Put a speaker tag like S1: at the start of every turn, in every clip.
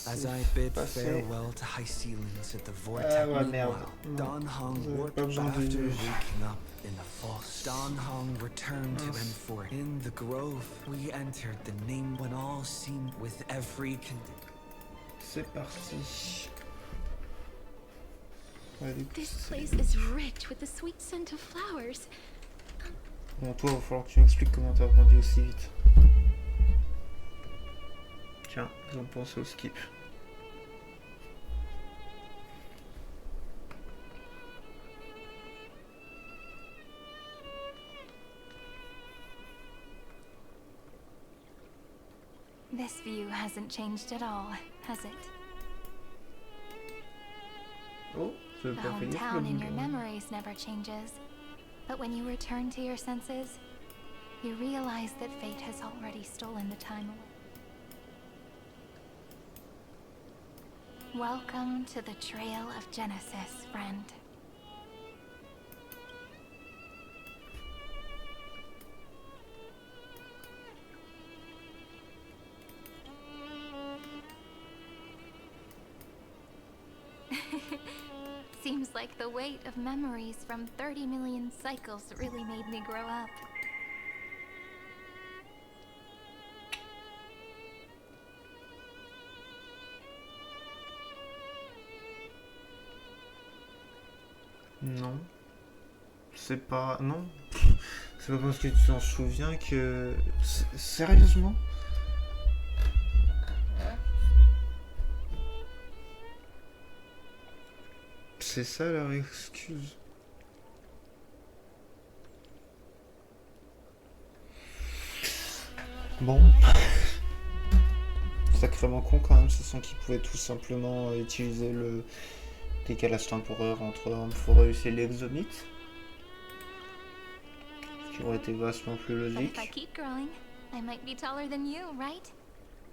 S1: As
S2: c'est
S1: I bid
S2: passé.
S1: farewell to high ceilings at the
S2: Ah
S1: vortex,
S2: ouais, merde.
S1: meanwhile,
S2: Non,
S1: Don Hung
S2: vous avez
S1: worked
S2: pas besoin
S1: after
S2: de...
S1: waking up in the false. Don Hung returned to
S2: Mince.
S1: M4. In the grove, we entered the name when all seemed with every condition.
S2: C'est parti. Ouais, du coup,
S3: This
S2: c'est...
S3: place is rich with the sweet scent of flowers.
S2: Bon, toi, il va falloir que tu m'expliques comment t'as grandi aussi vite. Tiens, ils ont pensé au skip.
S4: This view hasn't changed at all, has it?
S2: Oh, je vais
S4: The
S2: pas faire gaffe,
S4: hometown in your
S2: le-
S4: memories never changes. But when you return to your senses, you realize that fate has already stolen the time away. Welcome to the Trail of Genesis, friend. Seems like the weight of memories from 30 million cycles really made me grow up.
S2: Non. C'est pas... Non. C'est pas parce que tu t'en souviens que... Sérieusement? C'est ça leur excuse. Bon. Sacrément con quand même, ce sont qu'ils pouvaient tout simplement utiliser le décalage temporaire entre Amphoreus et l'Exomite. Ce qui aurait été vachement plus
S4: But if I
S2: logique.
S4: keep growing, I might be taller than you, right?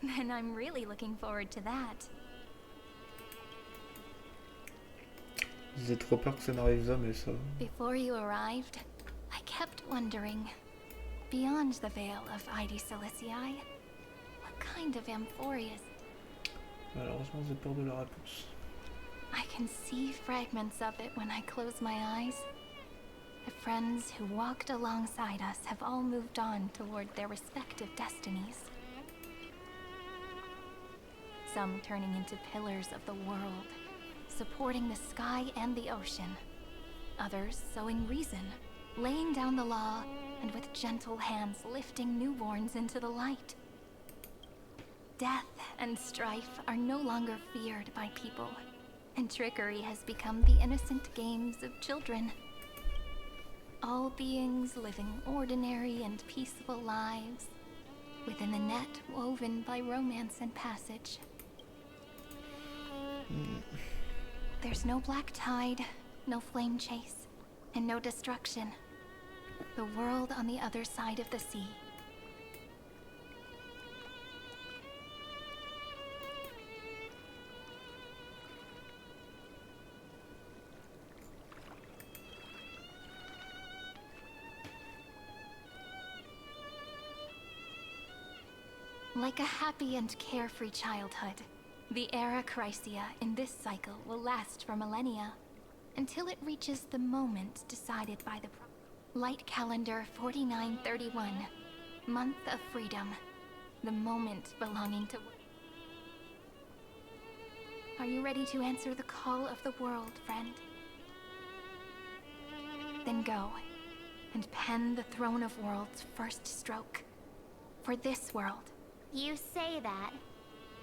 S4: Then I'm really looking forward to that.
S2: J'ai trop peur que ça n'arrive jamais, ça.
S4: Before you arrived, I kept wondering, beyond the veil of Id Silicii, what kind of Amphoreus?
S2: Malheureusement, j'ai peur de la réponse.
S4: I can see fragments of it when I close my eyes. The friends who walked alongside us have all moved on toward their respective destinies. Some turning into pillars of the world, supporting the sky and the ocean. Others sowing reason, laying down the law, and with gentle hands lifting newborns into the light. Death and strife are no longer feared by people, and trickery has become the innocent games of children. All beings living ordinary and peaceful lives, within the net woven by romance and passage. There's no black tide, no flame chase, and no destruction. The world on the other side of the sea. Like a happy and carefree childhood, the era Chrysia in this cycle will last for millennia, until it reaches the moment decided by the Light Calendar 4931, Month of Freedom, the moment belonging to... Are you ready to answer the call of the world, friend? Then go, and pen the Throne of Worlds' first stroke. For this world.
S5: You say that,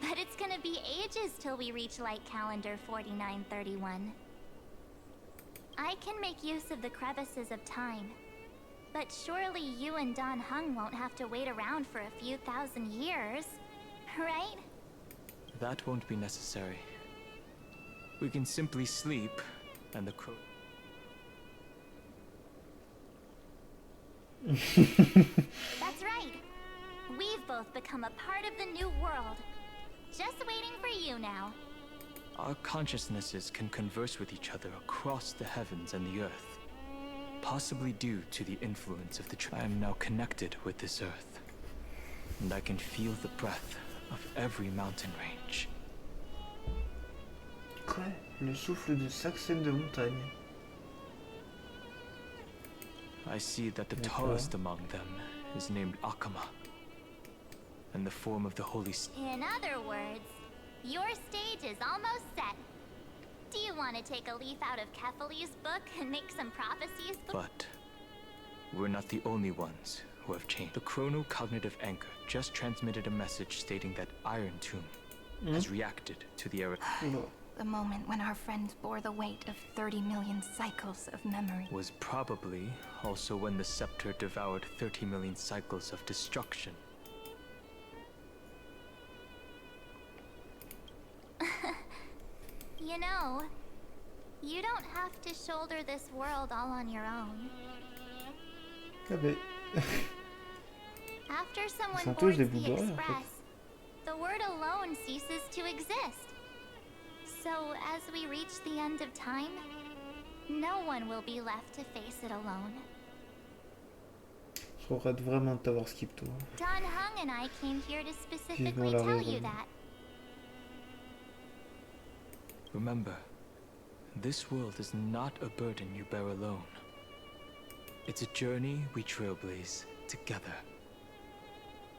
S5: but it's gonna be ages till we reach Light Calendar 4931. I can make use of the crevices of time, but surely you and Don Hung won't have to wait around for a few thousand years, right?
S1: That won't be necessary. We can simply sleep, and the crow...
S5: That's right. We've both become a part of the new world. Just waiting for you now.
S1: Our consciousnesses can converse with each other across the heavens and the earth. Possibly due to the influence of the I am now connected with this earth. And I can feel the breath of every mountain range.
S2: secret, le souffle de Saxène de montagne.
S1: I see that the
S2: D'accord.
S1: tallest among them is named Akama, and the form of the holy
S5: In other words, your stage is almost set. Do you want to take a leaf out of Kefali's book and make some prophecies?
S1: But we're not the only ones who have changed. The chrono-cognitive anchor just transmitted a message stating that Iron Tomb has reacted to the error.
S2: Oula.
S4: The moment when our friend bore the weight of 30 million cycles of memory.
S1: Was probably also when the scepter devoured 30 million cycles of destruction.
S5: You know, you don't have to shoulder this world all on your own.
S2: Ah ben,
S5: After someone
S2: sont tous
S5: boards
S2: des
S5: the
S2: bouts d'oreilles, en fait.
S5: express, the word alone ceases to exist. So as we reach the end of time, no one will be left to face it alone.
S2: je regrette vraiment de t'avoir skip toi.
S5: Don Hung and I came here to specifically
S2: Vivement la
S5: tell you
S2: raison.
S5: that.
S1: Remember, this world is not a burden you bear alone. It's a journey we trailblaze together,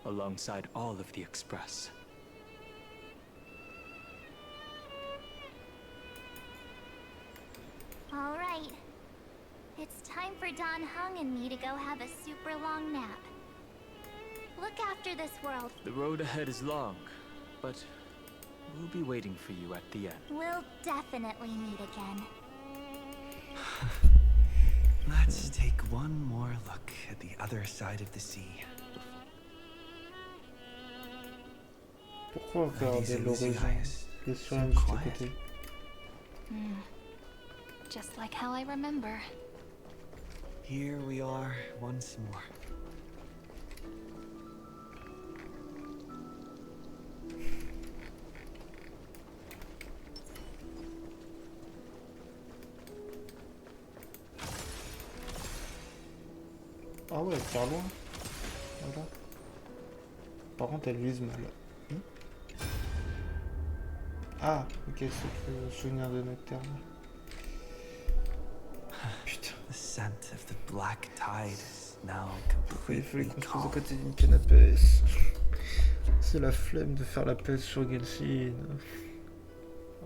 S1: alongside all of the Express.
S5: All right. It's time for Don Hung and me to go have a super long nap. Look after this world.
S1: The road ahead is long, but we'll be waiting for you at the end.
S5: We'll definitely meet again.
S6: Let's take one more look at the other side of the sea.
S2: Pourquoi regarder
S6: Ladies and
S2: l'horizon?
S6: Lucius,
S2: Il est sur
S6: so
S2: un juste à
S6: quiet.
S2: côté.
S4: Just like how I remember.
S6: Here we are once more.
S2: Ah ouais, par loin. Voilà. Par contre, elle vise mal. Ah, ok, c'est le souvenir de Nocturne. Putain,
S6: The scent of the black tide is now
S2: il fallait
S6: completely
S2: qu'on se pose à
S6: calm.
S2: côté d'une canne à pêche. C'est la flemme de faire la pêche sur Genshin.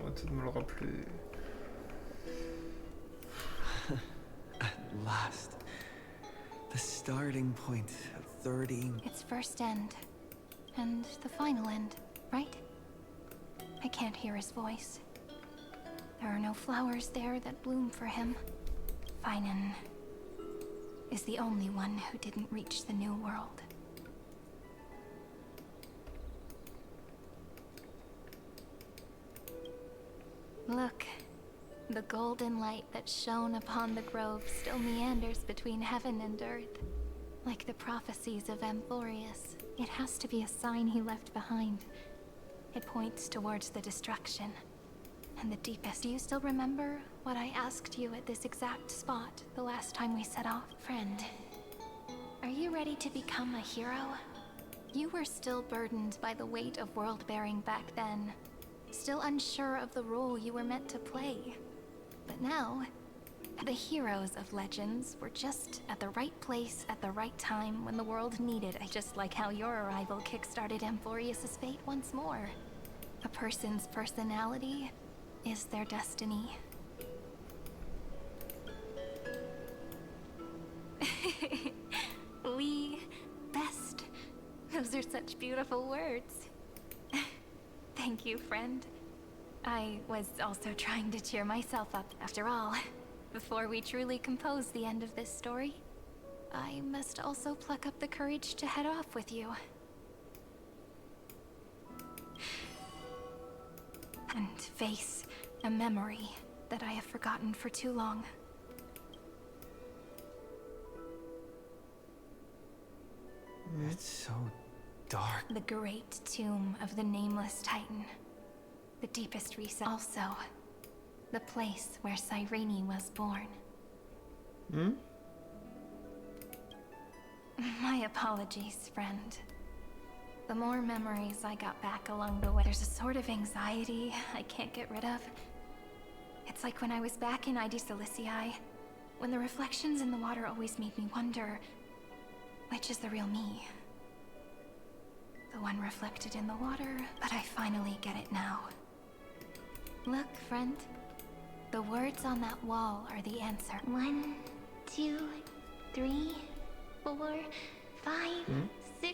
S2: Arrêtez de me le rappeler.
S6: At last, the starting point of 30.
S4: Its first end. And the final end, right? I can't hear his voice. There are no flowers there that bloom for him. Finan is the only one who didn't reach the new world. Look, the golden light that shone upon the grove still meanders between heaven and earth. Like the prophecies of Amphorius, it has to be a sign he left behind. It points towards the destruction. And the deepest. Do you still remember what I asked you at this exact spot the last time we set off? Friend, are you ready to become a hero? You were still burdened by the weight of world-bearing back then. Still unsure of the role you were meant to play. But now, the heroes of legends were just at the right place at the right time when the world needed it. Just like how your arrival kickstarted Amphorius' fate once more. A person's personality is their destiny. We best. Those are such beautiful words. Thank you, friend. I was also trying to cheer myself up. After all, before we truly compose the end of this story, I must also pluck up the courage to head off with you. And face a memory that I have forgotten for too long.
S6: It's so dark.
S4: The great tomb of the nameless titan. The deepest recess. Also, the place where Cyrene was born. My apologies, friend. The more memories I got back along the way, there's a sort of anxiety I can't get rid of. It's like when I was back in ID Silicii, when the reflections in the water always made me wonder, which is the real me? The one reflected in the water, but I finally get it now. Look, friend. The words on that wall are the answer.
S5: 1, 2, 3, 4, 5, 6,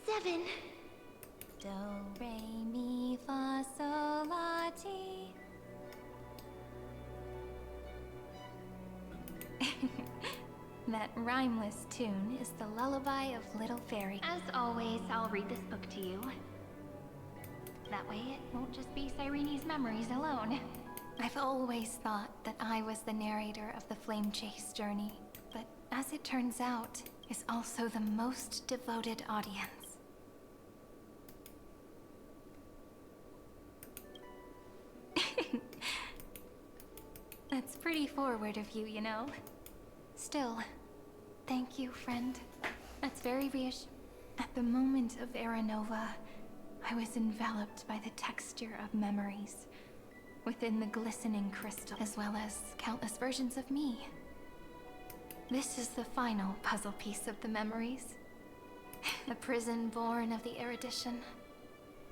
S5: 7.
S4: Do, re, mi, fa, sol, la, ti. That rhymeless tune is the lullaby of Little Fairy.
S3: As always, I'll read this book to you. That way it won't just be Cyrene's memories alone.
S4: I've always thought that I was the narrator of the Flame Chase journey, but as it turns out, is also the most devoted audience. That's pretty forward of you, you know. Still, thank you, friend. That's very reassuring. At the moment of Era Nova, I was enveloped by the texture of memories within the glistening crystal, as well as countless versions of me. This is the final puzzle piece of the memories. A prison born of the erudition.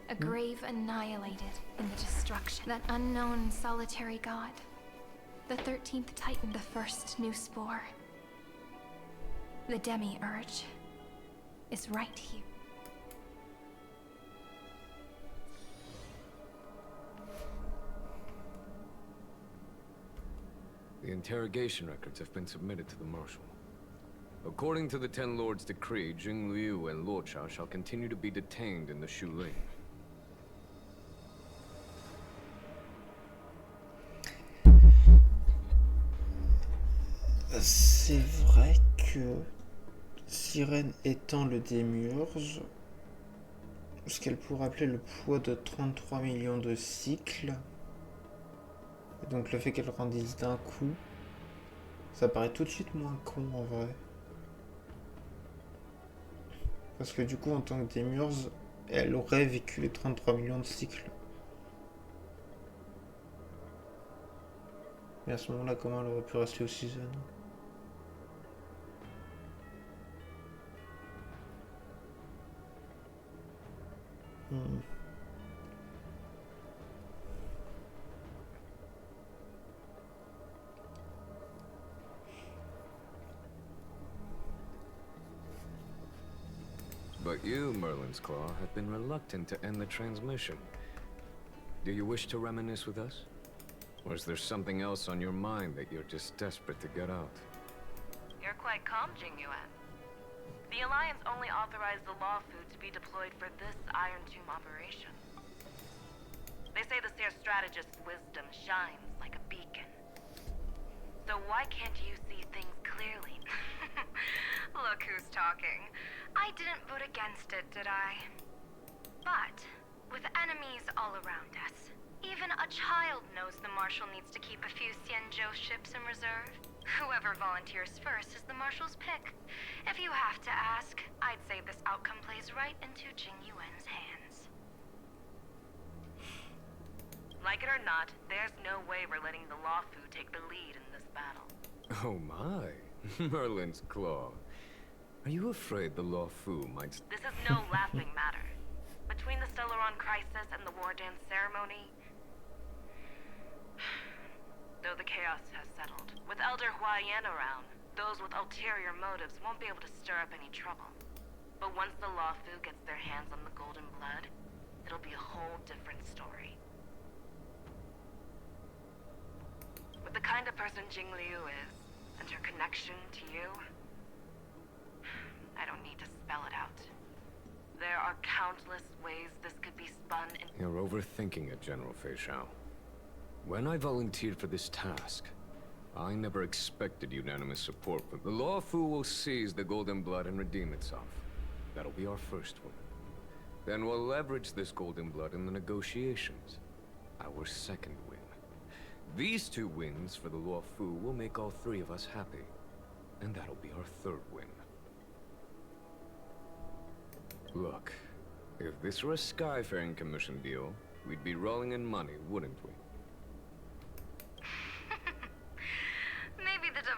S4: A grave annihilated in the destruction. That unknown solitary god. The 13th Titan, the first new spore. The Demi-Urge is right here.
S7: The interrogation records have been submitted to the Marshal. According to the Ten Lords' decree, Jing Liu and Luo Chao shall continue to be detained in the Shu Ling.
S2: C'est vrai que Sirène étant le démiurge, ce qu'elle pourrait appeler le poids de 33 millions de cycles, et donc le fait qu'elle grandisse d'un coup, ça paraît tout de suite moins con en vrai. Parce que du coup en tant que démiurge, elle aurait vécu les 33 millions de cycles. Mais à ce moment-là, comment elle aurait pu rester aussi jeune?
S7: But you, Merlin's Claw, have been reluctant to end the transmission. Do you wish to reminisce with us? Or is there something else on your mind that you're just desperate to get out?
S8: You're quite calm, Jingyuan. The Alliance only authorized the law food to be deployed for this Iron Tomb operation. They say the Seer strategist's wisdom shines like a beacon. So why can't you see things clearly? Look who's talking. I didn't vote against it, did I? But, with enemies all around us, even a child knows the Marshal needs to keep a few Xianzhou ships in reserve. Whoever volunteers first is the Marshal's pick. If you have to ask, I'd say this outcome plays right into Jing Yuan's hands. Like it or not, there's no way we're letting the Law Fu take the lead in this battle.
S7: Oh my, Merlin's Claw. Are you afraid the Law Fu might...
S8: This is no laughing matter. Between the Stellaron crisis and the War Dance ceremony... Though the chaos has settled, with Elder Huaiyan around, those with ulterior motives won't be able to stir up any trouble. But once the Law Fu gets their hands on the Golden Blood, it'll be a whole different story. With the kind of person Jing Liu is, and her connection to you, I don't need to spell it out. There are countless ways this could be spun in...
S7: You're overthinking it, General Fei Shao. When I volunteered for this task, I never expected unanimous support, but the Law Fu will seize the Golden Blood and redeem itself. That'll be our first win. Then we'll leverage this Golden Blood in the negotiations. Our second win. These two wins for the Law Fu will make all three of us happy. And that'll be our third win. Look, if this were a Skyfaring Commission deal, we'd be rolling in money, wouldn't we?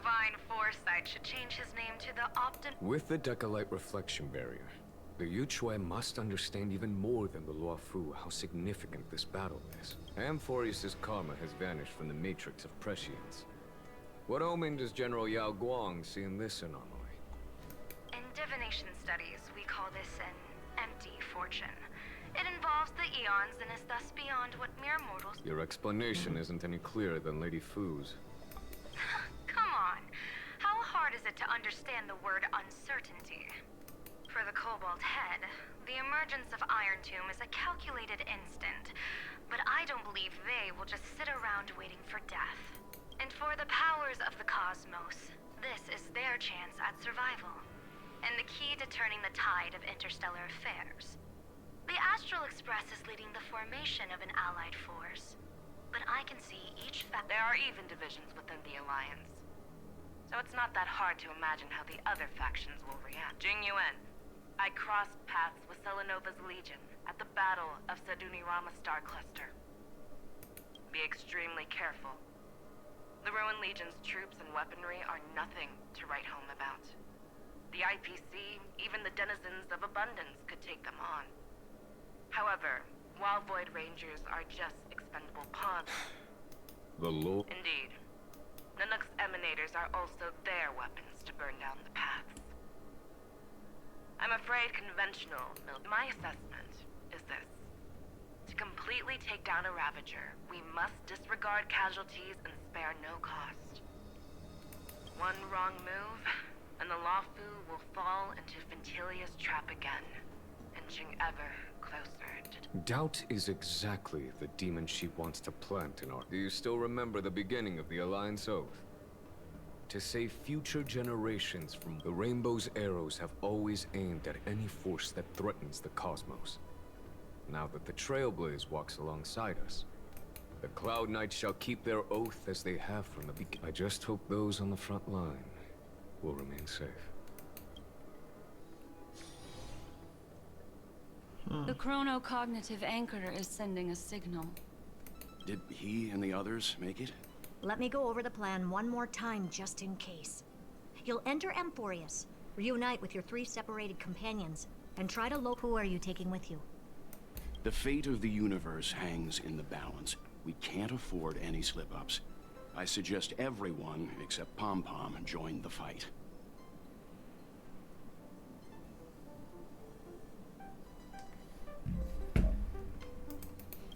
S8: divine foresight should change his name to the
S7: With the Decalite reflection barrier, the Yuchue must understand even more than the Luofu how significant this battle is. Amphorius' karma has vanished from the matrix of prescience. What omen does General Yao Guang see in this anomaly?
S8: In divination studies, we call this an empty fortune. It involves the eons and is thus beyond what mere mortals...
S7: Your explanation isn't any clearer than Lady Fu's.
S8: Come on. How hard is it to understand the word uncertainty? For the Cobalt Head, the emergence of Iron Tomb is a calculated instant, but I don't believe they will just sit around waiting for death. And for the powers of the cosmos, this is their chance at survival, and the key to turning the tide of interstellar affairs. The Astral Express is leading the formation of an allied force, but I can see each There are even divisions within the Alliance, so it's not that hard to imagine how the other factions will react. Jing Yuan, I crossed paths with Selenova's Legion at the Battle of Sadunirama Star Cluster. Be extremely careful. The Ruined Legion's troops and weaponry are nothing to write home about. The IPC, even the denizens of Abundance, could take them on. However, while Void Rangers are just expendable pawns...
S7: The law?
S8: Indeed. Nanook's emanators are also their weapons to burn down the paths. I'm afraid My assessment is this. To completely take down a Ravager, we must disregard casualties and spare no cost. One wrong move, and the Luofu will fall into Ventilia's trap again, inching ever closer to...
S7: Doubt is exactly the demon she wants to plant in our... Do you still remember the beginning of the Alliance Oath? To save future generations from the Rainbow's arrows have always aimed at any force that threatens the cosmos. Now that the Trailblaze walks alongside us, the Cloud Knights shall keep their oath as they have from the beginning. I just hope those on the front line will remain safe.
S9: The chronocognitive anchor is sending a signal.
S10: Did he and the others make it?
S11: Let me go over the plan one more time, just in case. You'll enter Amphorius, reunite with your 3 separated companions, and try to locate... Who are you taking with you?
S10: The fate of the universe hangs in the balance. We can't afford any slip-ups. I suggest everyone, except Pom-Pom, join the fight.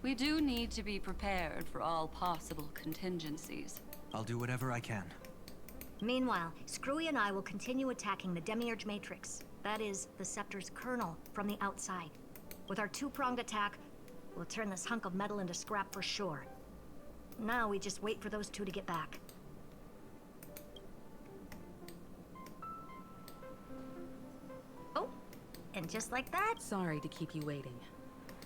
S9: We do need to be prepared for all possible contingencies.
S6: I'll do whatever I can.
S11: Meanwhile, Screwy and I will continue attacking the Demiurge Matrix. That is, the Scepter's kernel, from the outside. With our 2-pronged attack, we'll turn this hunk of metal into scrap for sure. Now we just wait for those 2 to get back. Oh, and just like that...
S12: Sorry to keep you waiting.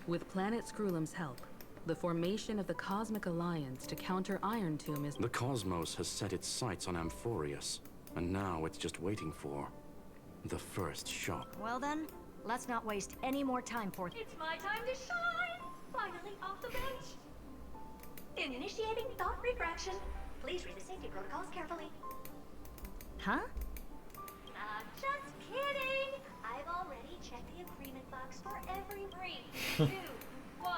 S12: With Planet Screwlum's help, the formation of the Cosmic Alliance to counter Iron Tomb is...
S10: The cosmos has set its sights on Amphorius, and now it's just waiting for the first shock.
S11: Well then, let's not waste any more time for...
S13: It's my time to shine! Finally off the bench! Initiating thought refraction. Please read the safety protocols carefully.
S11: Huh?
S13: Just kidding! I've already checked the agreement box for every 3, 2, 1.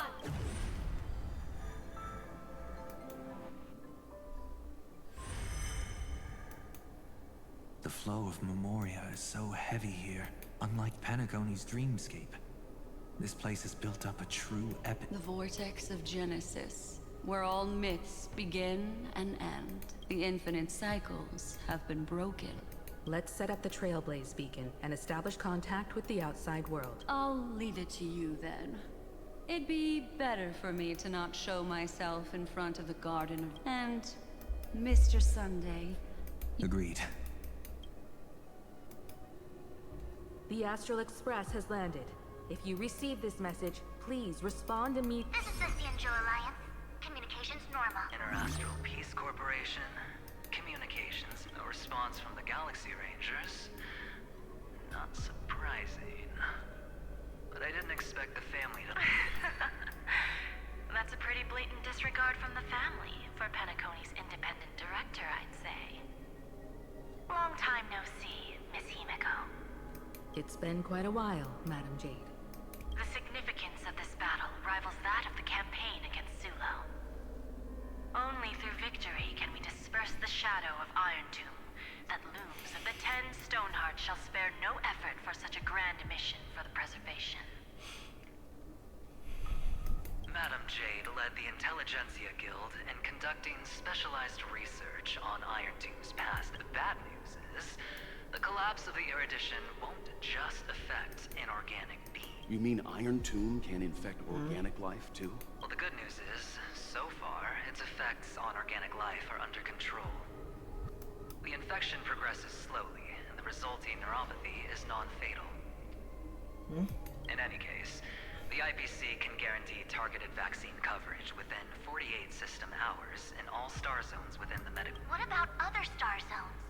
S6: The flow of Memoria is so heavy here, unlike Panagoni's dreamscape. This place has built up a true epic.
S9: The vortex of Genesis, where all myths begin and end. The infinite cycles have been broken.
S12: Let's set up the Trailblaze beacon and establish contact with the outside world.
S9: I'll leave it to you then. It'd be better for me to not show myself in front of the Garden of... And Mr. Sunday.
S6: Agreed.
S12: The Astral Express has landed. If you receive this message, please respond immediately.
S5: This is the Angel Alliance. Communications normal.
S14: Interastral Peace Corporation. Communications. No response from the Galaxy Rangers. Not surprising. But I didn't expect the family to...
S8: That's a pretty blatant disregard from the family for Penacony's independent director, I'd say. Long time no see, Miss Himiko.
S12: It's been quite a while, Madam Jade.
S8: The significance of this battle rivals that of the campaign against Zulo. Only through victory can we disperse the shadow of Iron Tomb that looms, and the 10 Stonehearts shall spare no effort for such a grand mission for the preservation.
S14: Madam Jade led the Intelligentsia Guild in conducting specialized research on Iron Tomb's past. The bad news is, the collapse of the Erudition won't just affect inorganic beings.
S10: You mean Iron Tomb can infect organic life, too?
S14: Well, the good news is, so far, its effects on organic life are under control. The infection progresses slowly, and the resulting neuropathy is non-fatal. In any case, the IPC can guarantee targeted vaccine coverage within 48 system hours in all star zones within the medical...
S5: What about other star zones?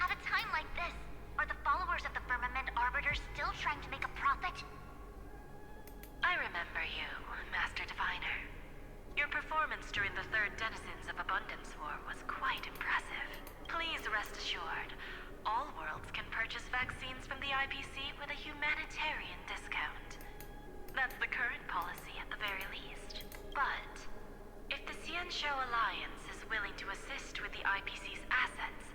S5: At a time like this, are the followers of the Firmament Arbiters still trying to make a profit?
S8: I remember you, Master Diviner. Your performance during the Third Denizens of Abundance War was quite impressive. Please rest assured, all worlds can purchase vaccines from the IPC with a humanitarian discount. That's the current policy at the very least. But if the Xianzhou Alliance is willing to assist with the IPC's assets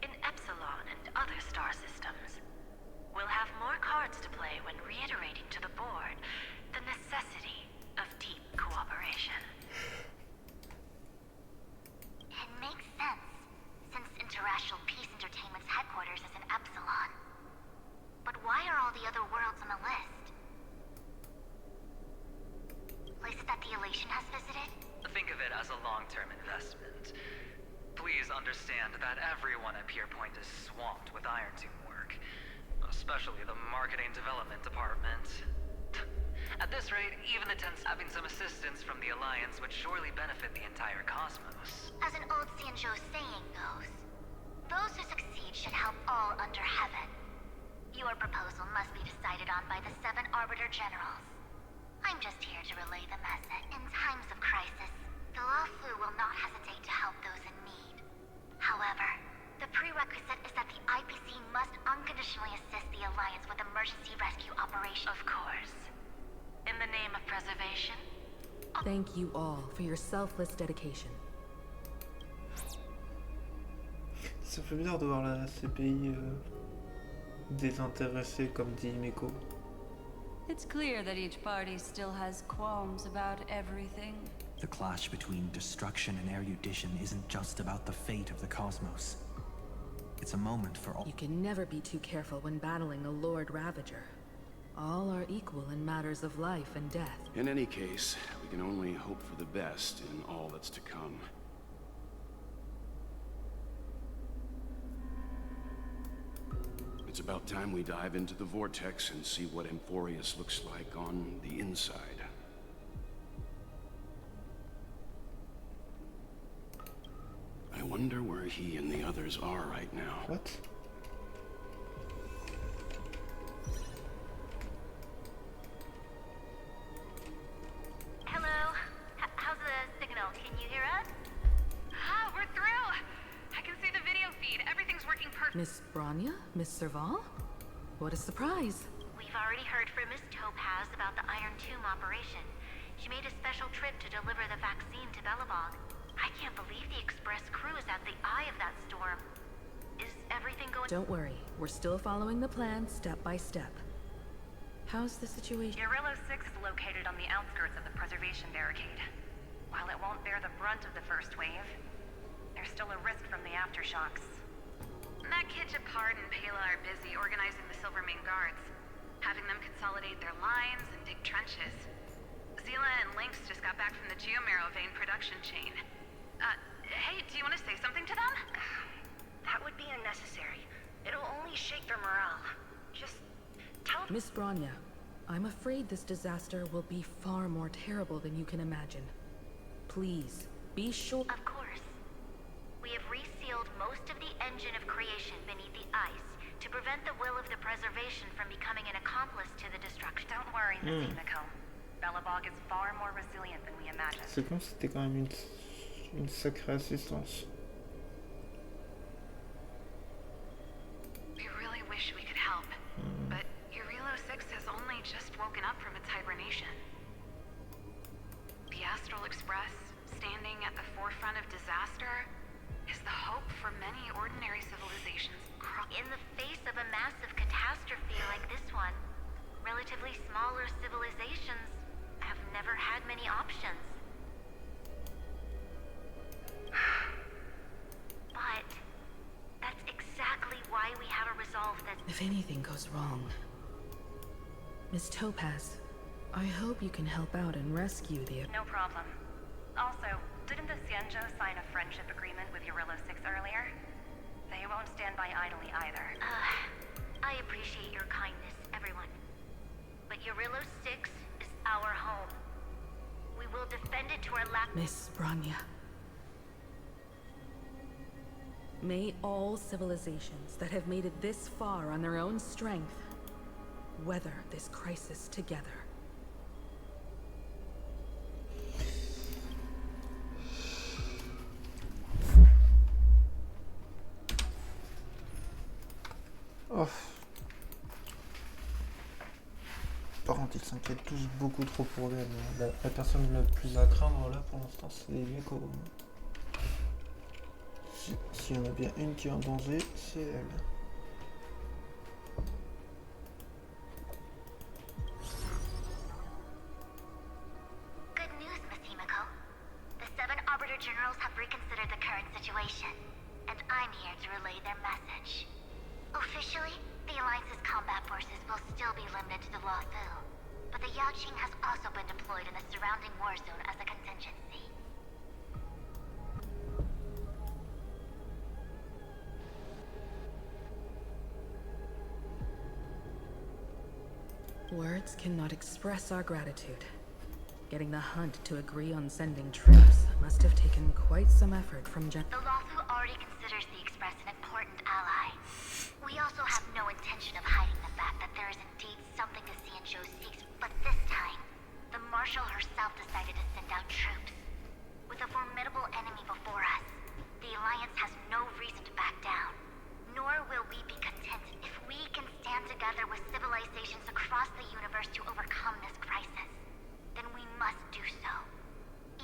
S8: in Epsilon and other star systems, we'll have more cards to play when reiterating to the board the necessity of deep cooperation.
S5: It makes sense, since Interracial Peace Entertainment's headquarters is in Epsilon. But why are all the other worlds on the list? Places that the Elation has visited?
S14: Think of it as a long-term investment. Please understand that everyone at Pierpoint is swamped with Iron Tomb work, especially the marketing development department. At this rate, even the Tens having some assistance from the Alliance would surely benefit the entire cosmos.
S5: As an old Xianzhou saying goes, those who succeed should help all under heaven. Your proposal must be decided on by the 7 Arbiter Generals. I'm just here to relay the message. In times of crisis, the Luofu will not hesitate to help those in need. However, the prerequisite is that the IPC must unconditionally assist the Alliance with emergency rescue operations.
S8: Of course. In the name of preservation?
S12: Thank you all for your selfless dedication.
S2: Ça fait bizarre de voir la CPI désintéressée comme dit Himeko.
S9: It's clear that each party still has qualms about everything.
S6: The clash between destruction and erudition isn't just about the fate of the cosmos. It's a moment for all.
S12: You can never be too careful when battling a Lord Ravager. All are equal in matters of life and death.
S10: In any case, we can only hope for the best in all that's to come. It's about time we dive into the vortex and see what Emphorius looks like on the inside. I wonder where he and the others are right now.
S2: What?
S8: Hello? How's the signal? Can you hear us? Ah, we're through! I can see the video feed. Everything's working perfect.
S12: Miss Bronya? Miss Serval? What a surprise.
S5: We've already heard from Miss Topaz about the Iron Tomb operation. She made a special trip to deliver the vaccine to Belobog. I can't believe the Express crew is at the eye of that storm. Is everything going...
S12: Don't worry. We're still following the plan step by step. How's the situation?
S8: Guerrillo 6 is located on the outskirts of the preservation barricade. While it won't bear the brunt of the first wave, there's still a risk from the aftershocks. Matt Pard and Pela are busy organizing the Silvermane Guards, having them consolidate their lines and dig trenches. Zila and Lynx just got back from the Geomarrow vein production chain. Hey, do you want to say something to them?
S11: That would be unnecessary. It'll only shake their morale. Just tell...
S12: Miss Bronya, I'm afraid this disaster will be far more terrible than you can imagine. Please, be sure...
S5: Of course. We have resealed most of the engine of creation beneath the ice to prevent the will of the preservation from becoming an accomplice to the destruction.
S8: Don't worry, Miss Himiko. Belobog is far more resilient than we imagined.
S2: C'est con, c'était quand même une sacrée assistance.
S8: being at the forefront of disaster is the hope for many ordinary civilizations.
S3: In the face of a massive catastrophe like this one, relatively smaller civilizations have never had many options. But that's exactly why we have a resolve that's...
S12: If anything goes wrong, Miss Topaz, I hope you can help out and rescue the...
S8: No problem. Also, didn't the Xianzhou sign a friendship agreement with Urillo 6 earlier? They won't stand by idly either.
S3: I appreciate your kindness, everyone. But Urillo 6 is our home. We will defend it to our last...
S12: Miss Branya. May all civilizations that have made it this far on their own strength weather this crisis together.
S2: Oh. Par contre, ils s'inquiètent tous beaucoup trop pour elle. La personne la plus à craindre là pour l'instant, c'est les Yako. S'il y en a bien une qui est en danger, c'est elle.
S3: Good news, Miss Himiko. The 7 Arbiter Generals have reconsidered the current situation, and I'm here to relay their message. Officially, the Alliance's combat forces will still be limited to the Luofu, but the Yaoqing has also been deployed in the surrounding war zone as a contingency.
S12: Words cannot express our gratitude. Getting the Hunt to agree on sending troops must have taken quite some effort from
S3: The Luofu already considers the Express an important ally. We also have no intention of hiding the fact that there is indeed something the Xianzhou seeks, but this time, the Marshal herself decided to send out troops. With a formidable enemy before us, the Alliance has no reason to back down. Nor will we be content if we can stand together with civilizations across the universe to overcome this crisis. Then we must do so,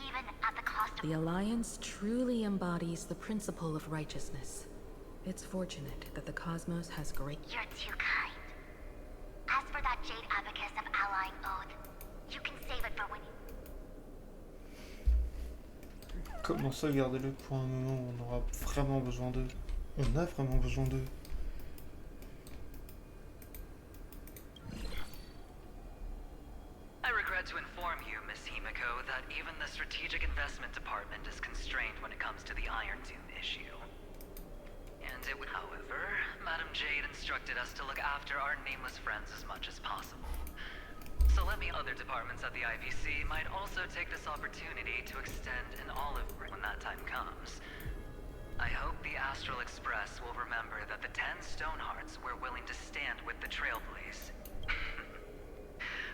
S3: even at the cost of...
S12: The Alliance truly embodies the principle of righteousness. It's fortunate that the cosmos has great...
S3: You're too kind. As for that Jade Abacus of Allying Oath, you can save it for when you...
S2: Comment ça, gardez-le pour un moment où on aura vraiment besoin d'eux? On a vraiment besoin d'eux.
S14: I regret to inform you, Miss Himiko, that even the Strategic Investment Department is constrained when it comes to the Iron Tomb issue. And it would, however, Madam Jade instructed us to look after our nameless friends as much as possible. So let me other departments at the IVC might also take this opportunity to extend an olive branch when that time comes. I hope the Astral Express will remember that the 10 Stonehearts were willing to stand with the Trailblaze.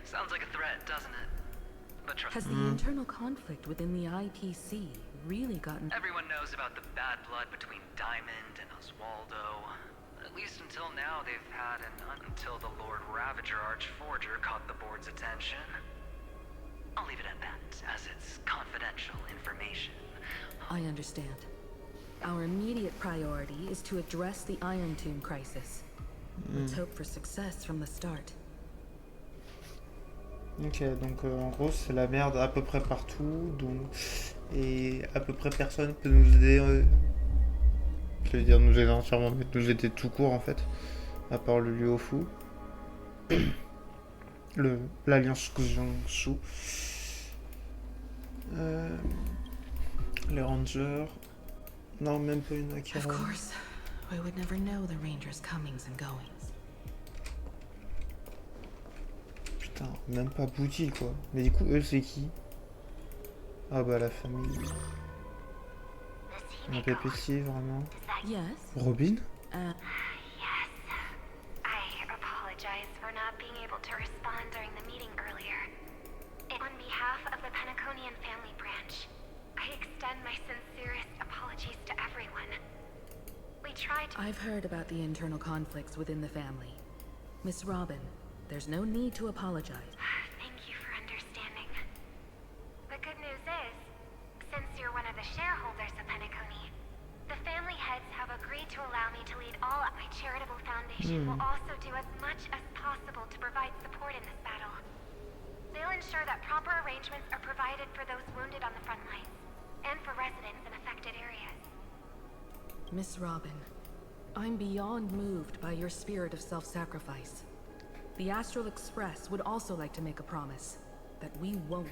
S14: Sounds like a threat, doesn't it? But
S12: Has the internal conflict within the IPC really gotten...
S14: Everyone knows about the bad blood between Diamond and Oswaldo. At least until now, they've had until the Lord Ravager Archforger caught the board's attention. I'll leave it at that, as it's confidential information.
S12: I understand. Our immediate priority is to address the Iron Tomb crisis. Let's hope for success from the start.
S2: Ok, donc en gros c'est la merde à peu près partout, donc et à peu près personne peut nous aider. Je vais dire nous aider entièrement, mais nous aider tout court en fait, à part le Luofu, l'Alliance Jiangsu, les Rangers, non même pas une Akira.
S12: Of course, we would never know the Rangers' comings and goings.
S2: Putain, même pas Bouti quoi. Mais du coup, eux, c'est qui? Ah bah la famille. Un PPC vraiment.
S12: Yes.
S2: Robin?
S3: Yes. I apologize for not being able to respond during the meeting earlier. On behalf of the Penaconian family branch, I extend my sincerest apologies to everyone. We tried to...
S12: I've heard about the internal conflicts within the family. Miss Robin, there's no need to apologize.
S3: Thank you for understanding. The good news is, since you're one of the shareholders of Penacony, the family heads have agreed to allow me to lead all. My charitable foundation will also do as much as possible to provide support in this battle. They'll ensure that proper arrangements are provided for those wounded on the front lines, and for residents in affected areas.
S12: Miss Robin, I'm beyond moved by your spirit of self-sacrifice. The Astral Express would also like to make a promise that we won't.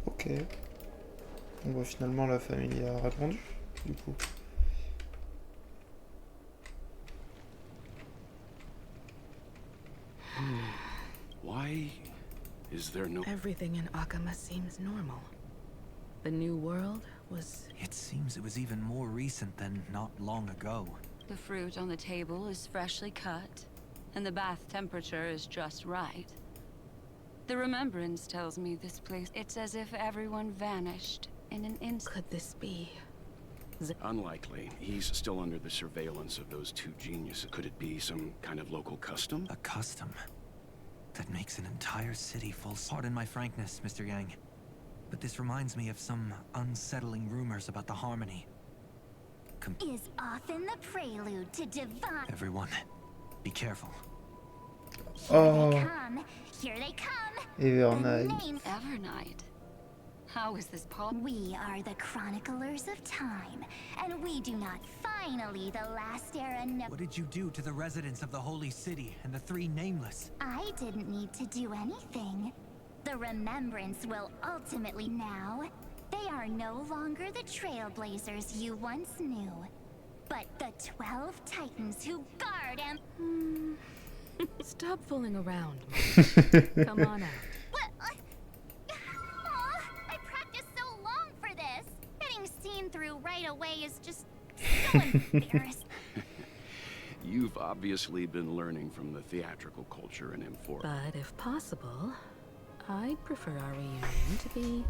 S2: Ok. Bon, finalement, la famille a répondu, du coup.
S10: Why is there no...
S12: Everything in Akama seems normal. The new world was...
S6: It seems it was even more recent than not long ago.
S9: The fruit on the table is freshly cut, and the bath temperature is just right. The remembrance tells me this place... It's as if everyone vanished in an instant.
S12: Could this be...
S10: Unlikely. He's still under the surveillance of those two geniuses. Could it be some kind of local custom?
S6: A custom that makes an entire city full... Pardon my frankness, Mr. Yang, but this reminds me of some unsettling rumors about the Harmony.
S5: Is often the prelude to divine...
S6: Everyone, be careful.
S2: Oh.
S5: Here they come.
S2: Evernight.
S5: The name
S9: Evernight. How is this possible?
S5: We are the chroniclers of time, and we do not finally the last era
S6: What did you do to the residents of the Holy City and the Three Nameless?
S5: I didn't need to do anything. The remembrance will ultimately now. They are no longer the trailblazers you once knew, but the 12 titans who guard and...
S12: Stop fooling around. Come on out.
S5: I practiced so long for this. Getting seen through right away is just so embarrassing.
S10: You've obviously been learning from the theatrical culture in M4.
S12: But if possible, I'd prefer our reunion to be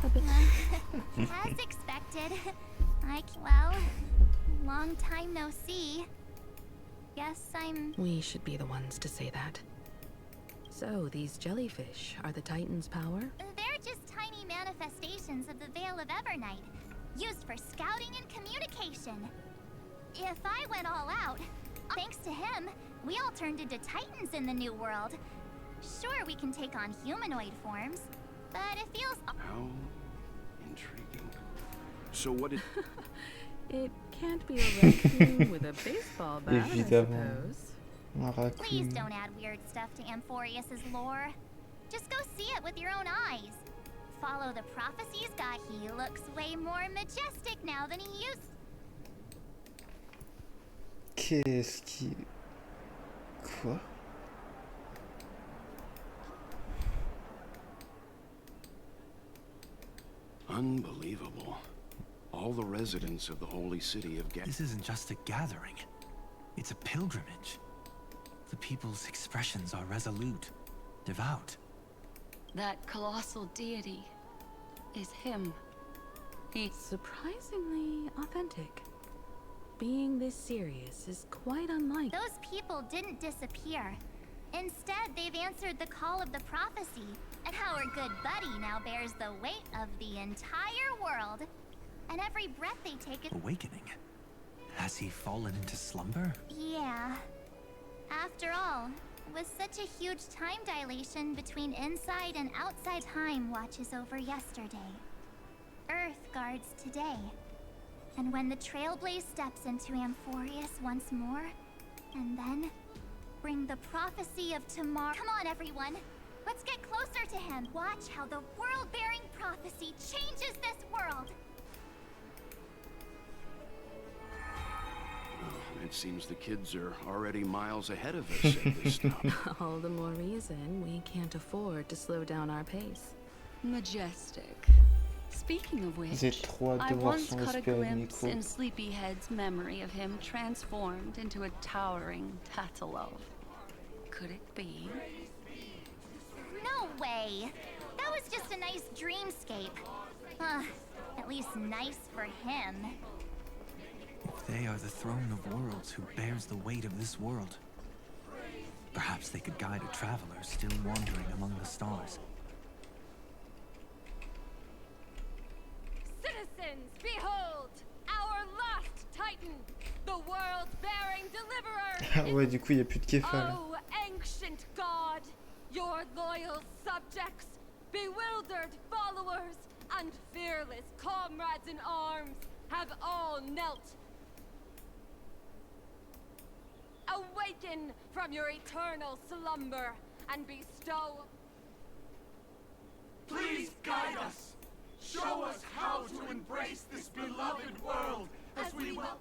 S12: a bit...
S5: As expected. Well, long time no see. Guess I'm...
S12: We should be the ones to say that. So, these jellyfish are the Titan's power?
S5: They're just tiny manifestations of the Veil of Evernight, used for scouting and communication. If I went all out, thanks to him, we all turned into Titans in the New World. Sure, we can take on humanoid forms, but it feels...
S10: How intriguing. So what did...
S12: It can't be a raccoon with a baseball bat, I
S2: Évidemment.
S12: suppose.
S2: Un
S5: Please
S2: raccoon.
S5: don't add weird stuff to Amphorius's lore. Just go see it with your own eyes. Follow the prophecies God. He looks way more majestic now than he used.
S2: Qu'est-ce qui... Quoi?
S10: Unbelievable. All the residents of the Holy City have gathered.
S6: This isn't just a gathering. It's a pilgrimage. The people's expressions are resolute, devout.
S9: That colossal deity is him. He's
S12: surprisingly authentic. Being this serious is quite unlike...
S5: Those people didn't disappear. Instead, they've answered the call of the prophecy, and our good buddy now bears the weight of the entire world. And every breath they take is...
S6: Awakening? Has he fallen into slumber?
S5: Yeah. After all, with such a huge time dilation between inside and outside, time watches over yesterday. Earth guards today. And when the Trailblaze steps into Amphorius once more, and then bring the prophecy of tomorrow... Come on, everyone! Let's get closer to him! Watch how the world-bearing prophecy changes this world!
S10: It seems the kids are already miles ahead of us at this stop.
S12: All the more reason we can't afford to slow down our pace.
S9: majestic. Speaking of which,
S2: J'ai trop hâte
S9: I
S2: de voir
S9: once
S2: son
S9: caught a
S2: esprit
S9: glimpse
S2: Nico.
S9: in Sleepyhead's memory of him transformed into a towering Tatalov. Could it be?
S5: No way! That was just a nice dreamscape. At least nice for him.
S6: If they are the throne of worlds who bears the weight of this world, perhaps they could guide a traveler still wandering among the stars.
S9: Behold, our last Titan, the world-bearing deliverer.
S2: Ah ouais, du coup, il n'y a plus de Kefal.
S9: Oh, ancient god, your loyal subjects, bewildered followers, and fearless comrades in arms have all knelt. Awaken from your eternal slumber and bestow.
S15: Please guide us. Show us how to embrace this beloved world as we will.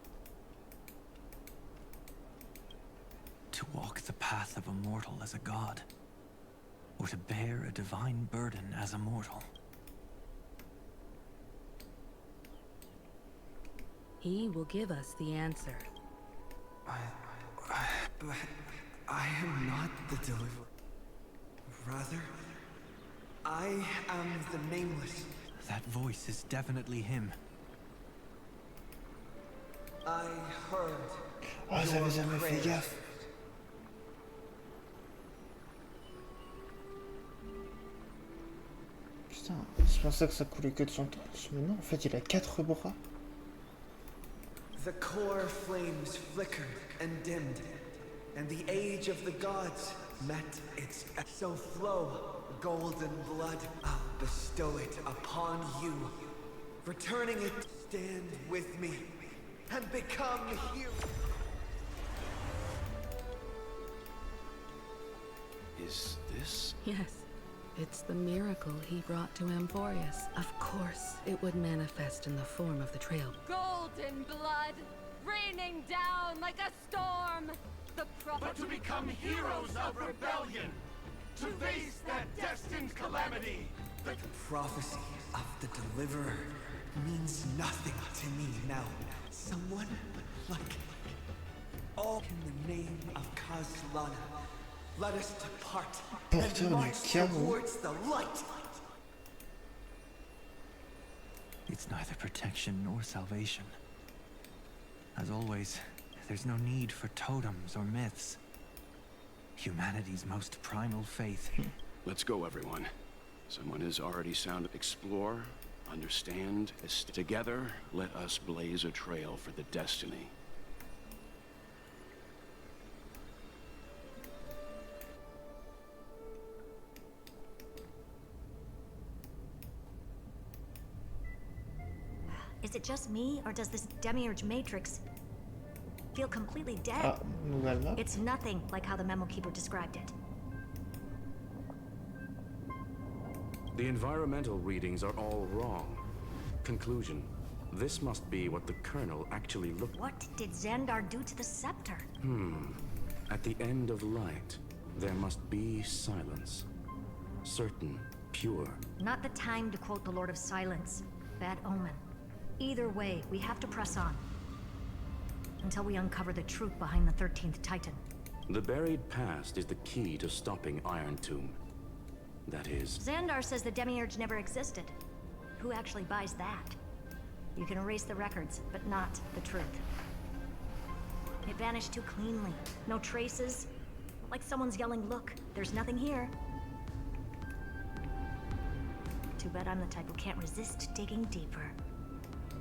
S6: To walk the path of a mortal as a god, or to bear a divine burden as a mortal.
S12: He will give us the answer.
S16: But I am not the deliverer. Rather, I am the Nameless.
S6: That voice is definitely him.
S16: I heard.
S2: Oh, j'avais jamais fait
S16: prayers.
S2: gaffe. Putain, je pensais que ça coulait que de son torse, mais non, en fait, il a 4 bras.
S16: The core flames flickered and dimmed, and the age of the gods met its so flow, golden blood. I'll bestow it upon you, returning it. Stand with me and become hero.
S10: Is this?
S12: Yes. It's the miracle he brought to Amphorius. Of course, it would manifest in the form of the trail.
S9: Golden blood, raining down like a storm.
S15: But to become heroes of rebellion, to face that destined calamity.
S16: The prophecy of the deliverer means nothing to me now. Someone like all in the name of Kazlana. Let us depart and march towards the light.
S6: It's neither protection nor salvation. As always, there's no need for totems or myths. Humanity's most primal faith.
S10: Let's go, everyone. Someone has already sounded explore, understand. Together, let us blaze a trail for the destiny.
S11: Is it just me, or does this demiurge matrix feel completely dead?
S2: Ah, nouvelle map.
S11: It's nothing like how the memo keeper described it.
S17: The environmental readings are all wrong. Conclusion: this must be what the Colonel actually looked.
S11: What did Xandar do to the scepter?
S17: At the end of light, there must be silence. Certain, pure.
S11: Not the time to quote the Lord of Silence. Bad omen. Either way, we have to press on. Until we uncover the truth behind the 13th Titan.
S17: The buried past is the key to stopping Iron Tomb. That is...
S11: Xandar says the demiurge never existed. Who actually buys that? You can erase the records, but not the truth. It vanished too cleanly. No traces. Like someone's yelling, "Look, there's nothing here." Too bad I'm the type who can't resist digging deeper.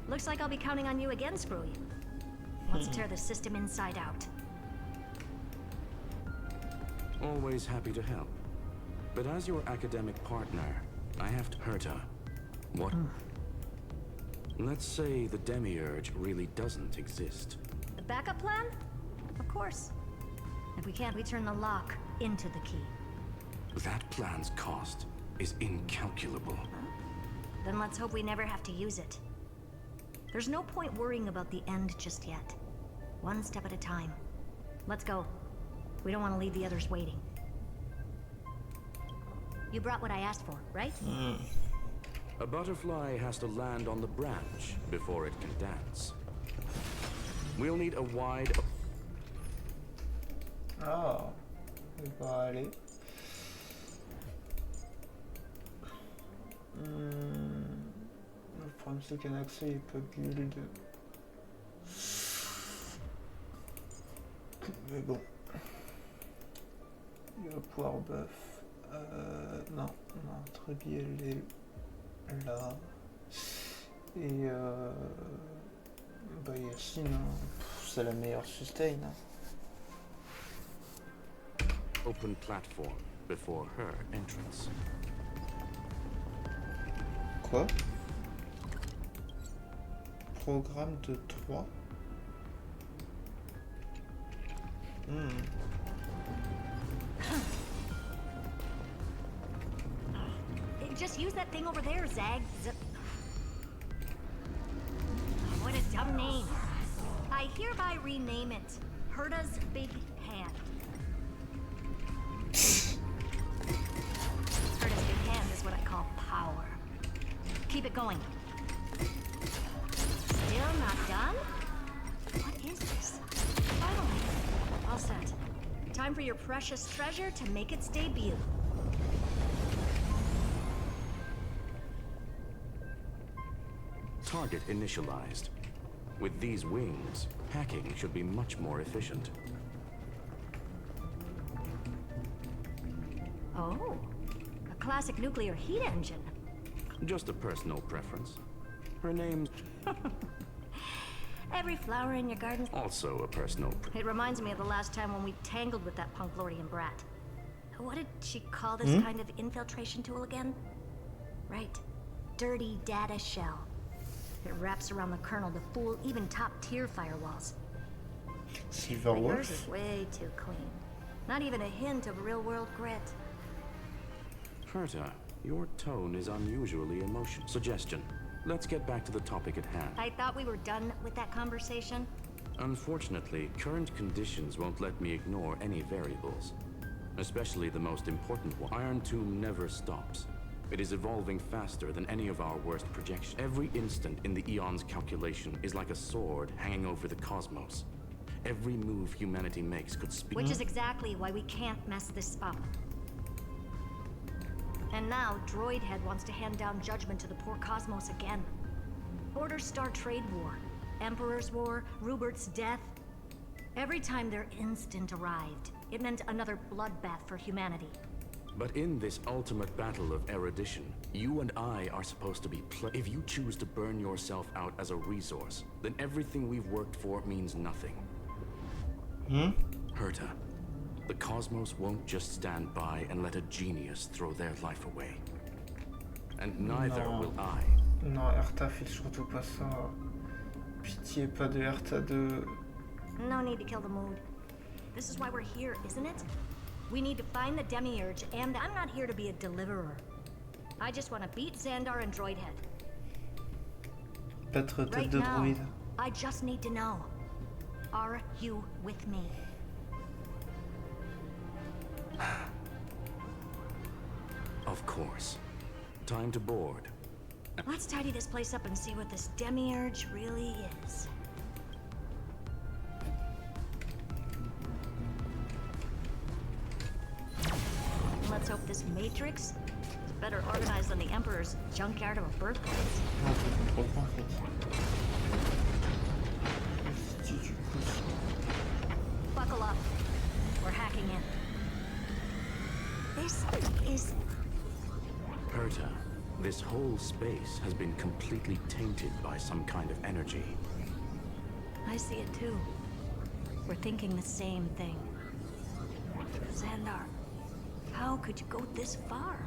S11: Looks like I'll be counting on you again, Screwy. Let's tear the system inside out.
S17: Always happy to help. But as your academic partner, I have to... Herta, what... Let's say the Demiurge really doesn't exist.
S11: The backup plan? Of course. If we can't, we turn the lock into the key.
S17: That plan's cost is incalculable.
S11: Then let's hope we never have to use it. There's no point worrying about the end just yet. One step at a time. Let's go. We don't want to leave the others waiting. You brought what I asked for, right?
S17: A butterfly has to land on the branch before it can dance. We'll need a wide...
S2: Oh, bah allez. Le problème c'est qu'un accès est pas build. Mais bon. Il va pouvoir buff. Non, non, Trebi elle est là. Et bah Yashin, hein, c'est la meilleure sustain. Hein.
S17: Open platform before her entrance.
S2: Quoi? Programme de 3.
S11: Just use that thing over there, Zag. What a dumb name. I hereby rename it Herta's Big Hand. Herta's Big Hand is what I call power. Keep it going. Still not done? What is this? Finally. All set. Time for your precious treasure to make its debut.
S17: Target initialized. With these wings, hacking should be much more efficient.
S11: Oh, a classic nuclear heat engine.
S17: Just a personal preference. Her name's
S11: Every flower in your garden.
S17: also a personal
S11: It reminds me of the last time when we tangled with that punk Lordian brat. What did she call this kind of infiltration tool again? Right. Dirty data shell. It wraps around the kernel to fool even top-tier firewalls.
S2: Silver
S11: Yours
S2: Wolf?
S11: is way too clean. Not even a hint of real-world grit.
S17: Herta, your tone is unusually emotional. Suggestion. Let's get back to the topic at hand.
S11: I thought we were done with that conversation.
S17: Unfortunately, current conditions won't let me ignore any variables. Especially the most important one. Iron Tomb never stops. It is evolving faster than any of our worst projections. Every instant in the Eon's calculation is like a sword hanging over the cosmos. Every move humanity makes could speak.
S11: Which is exactly why we can't mess this up. And now, Droidhead wants to hand down judgment to the poor cosmos again. Order Star Trade War, Emperor's War, Rubert's death. Every time their instant arrived, it meant another bloodbath for humanity.
S17: But in this ultimate battle of erudition, you and I are supposed to be If you choose to burn yourself out as a resource, then everything we've worked for means nothing. Herta, the cosmos won't just stand by and let a genius throw their life away. And neither will I.
S2: Non, Herta, fais surtout pas ça. Pitié, pas de Herta 2.
S11: No need to kill the mood. This is why we're here, isn't it? We need to find the Demiurge, and I'm not here to be a deliverer. I just want to beat Xandar and Droidhead.
S2: Battre tête
S11: Right
S2: de
S11: now,
S2: droïde.
S11: I just need to know. Are you with me?
S17: Of course. Time to board.
S11: Let's tidy this place up and see what this Demiurge really is. Let's hope this Matrix is better organized than the Emperor's junkyard of a birthplace. Buckle up. We're hacking in. This is...
S17: Herta, this whole space has been completely tainted by some kind of energy.
S11: I see it too. We're thinking the same thing. Xandar, how could you go this far?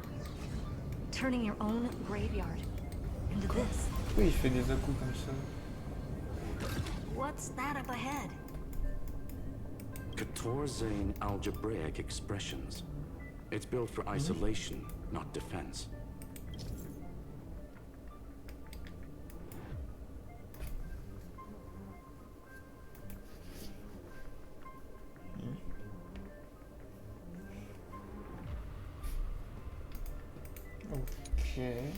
S11: Turning your own graveyard into this.
S2: Oui, il fait des à-coups comme ça.
S11: What's that up ahead?
S17: Katorzane algebraic expressions. It's built for isolation, not defense.
S2: Okay.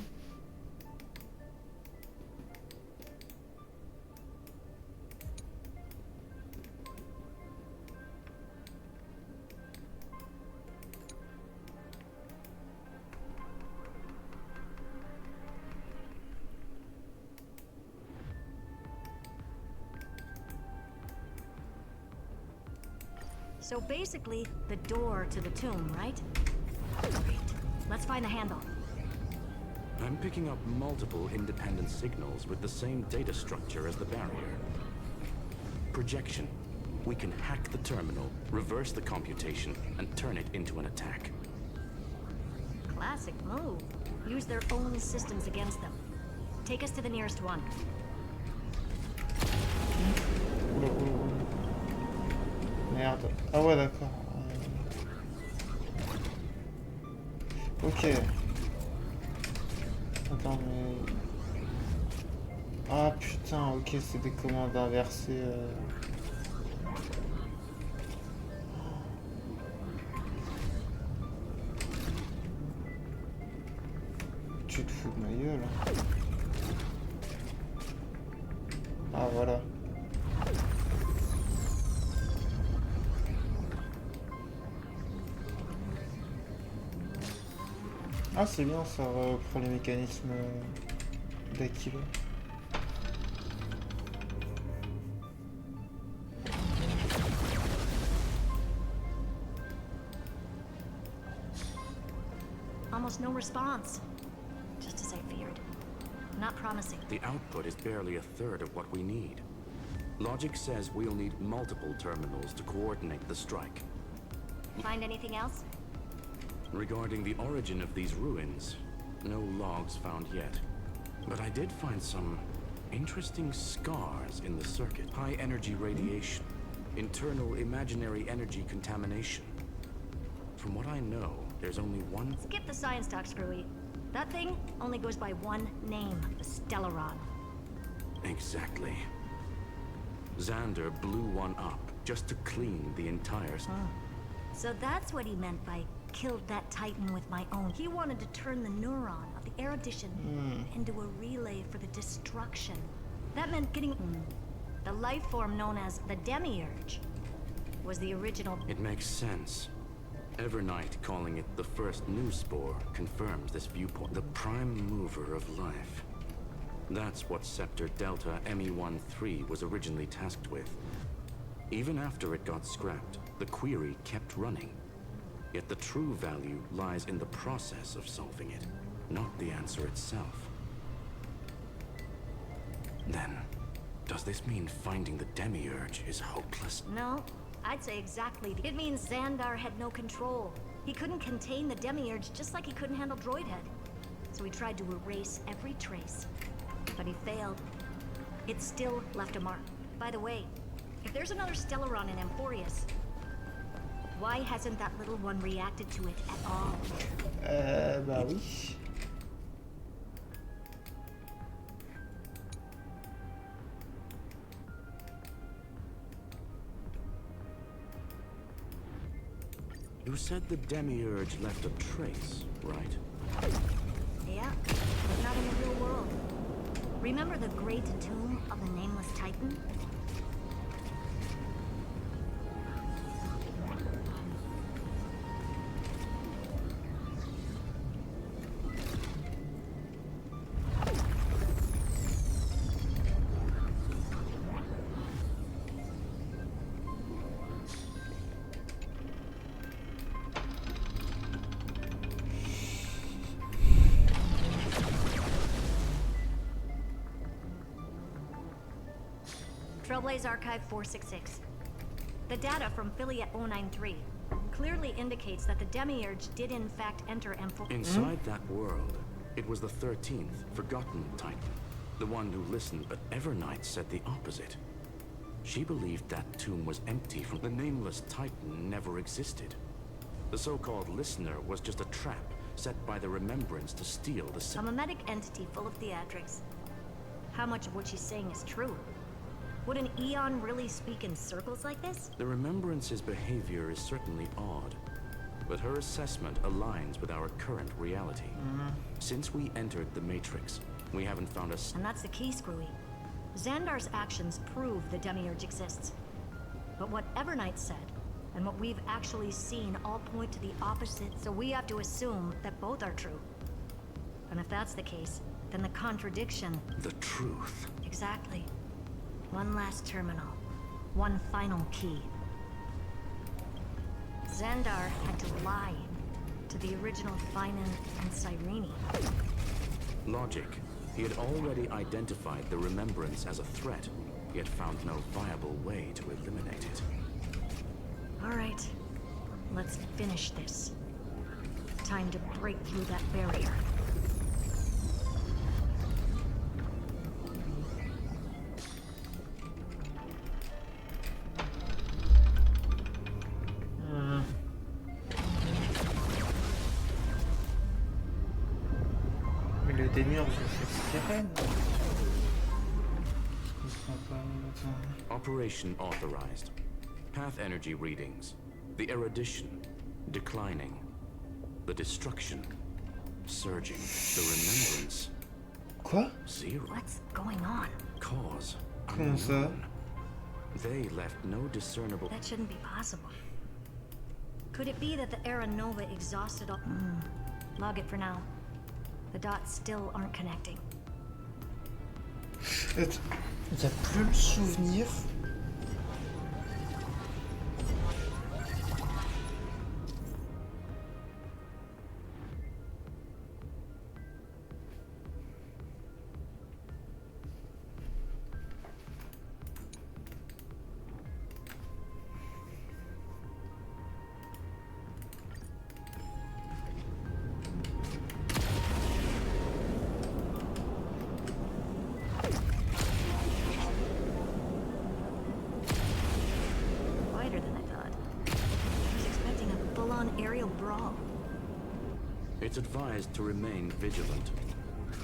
S11: So basically, the door to the tomb, right? Great. Let's find the handle.
S17: I'm picking up multiple independent signals with the same data structure as the barrier. Projection. We can hack the terminal, reverse the computation, and turn it into an attack.
S11: Classic move. Use their own systems against them. Take us to the nearest one.
S2: Oula, oula, oula. Merde. Ah ouais, d'accord. Ok. Attends, mais... Ah putain, ok, c'est des commandes inversées. Tu te fous de ma gueule. Ah voilà. Ah c'est bien, ça reprend les mécanismes d'Aquila.
S11: Almost no response. Just as I feared. Not promising.
S17: The output is barely a third of what we need. Logic says we'll need multiple terminals to coordinate the strike.
S11: Find anything else?
S17: Regarding the origin of these ruins, no logs found yet. But I did find some interesting scars in the circuit. High energy radiation, internal imaginary energy contamination. From what I know, there's only one...
S11: Skip the science talk, Screwy. That thing only goes by one name, the Stellaron.
S17: Exactly. Xander blew one up just to clean the entire...
S11: So that's what he meant by killed that Titan with my own. He wanted to turn the neuron of the erudition into a relay for the destruction. That meant getting... The life form known as the Demiurge was the original...
S17: It makes sense. Evernight calling it the first new spore confirms this viewpoint. The prime mover of life. That's what Scepter Delta ME-13 was originally tasked with. Even after it got scrapped, the query kept running. Yet the true value lies in the process of solving it, not the answer itself. Then, does this mean finding the Demiurge is hopeless?
S11: No, I'd say exactly. It means Xandar had no control. He couldn't contain the Demiurge just like he couldn't handle Droidhead. So he tried to erase every trace. But he failed. It still left a mark. By the way, if there's another Stellaron in Emporius, why hasn't that little one reacted to it at all?
S2: Bah oui.
S17: You said the Demiurge left a trace, right?
S11: Yeah, but not in the real world. Remember the great tomb of the Nameless Titan? Trailblaze Archive 466. The data from Filiate 093 clearly indicates that the Demiurge did in fact enter M4.
S17: Inside that world, it was the 13th, forgotten Titan. The one who listened, but Evernight said the opposite. She believed that tomb was empty from the Nameless Titan never existed. The so-called listener was just a trap set by the Remembrance to steal the...
S11: A mimetic entity full of theatrics. How much of what she's saying is true? Would an Eon really speak in circles like this?
S17: The Remembrance's behavior is certainly odd, but her assessment aligns with our current reality. Since we entered the Matrix, we haven't found a...
S11: And that's the key, Screwy. Xandar's actions prove the Demiurge exists. But what Evernight said, and what we've actually seen all point to the opposite, so we have to assume that both are true. And if that's the case, then the contradiction...
S17: The truth.
S11: Exactly. One last terminal. One final key. Xandar had to lie to the original Finan and Cyrene.
S17: Logic. He had already identified the remembrance as a threat, yet found no viable way to eliminate it.
S11: All right, let's finish this. Time to break through that barrier.
S2: Mais le démiurge, c'est sirène.
S17: Operation authorized. Path energy readings. The erudition declining. The destruction surging. The remembrance.
S2: Quoi?
S17: Zero.
S11: What's going on?
S17: Cause
S2: Comment ça?
S17: unknown. They left no discernible.
S11: That shouldn't be possible. Could it be that the Era Nova exhausted all... Log it for now. The dots still aren't connecting.
S2: Il n'y a plus le souvenir.
S11: Wider than I thought. I was expecting a full-on aerial brawl.
S17: It's advised to remain vigilant.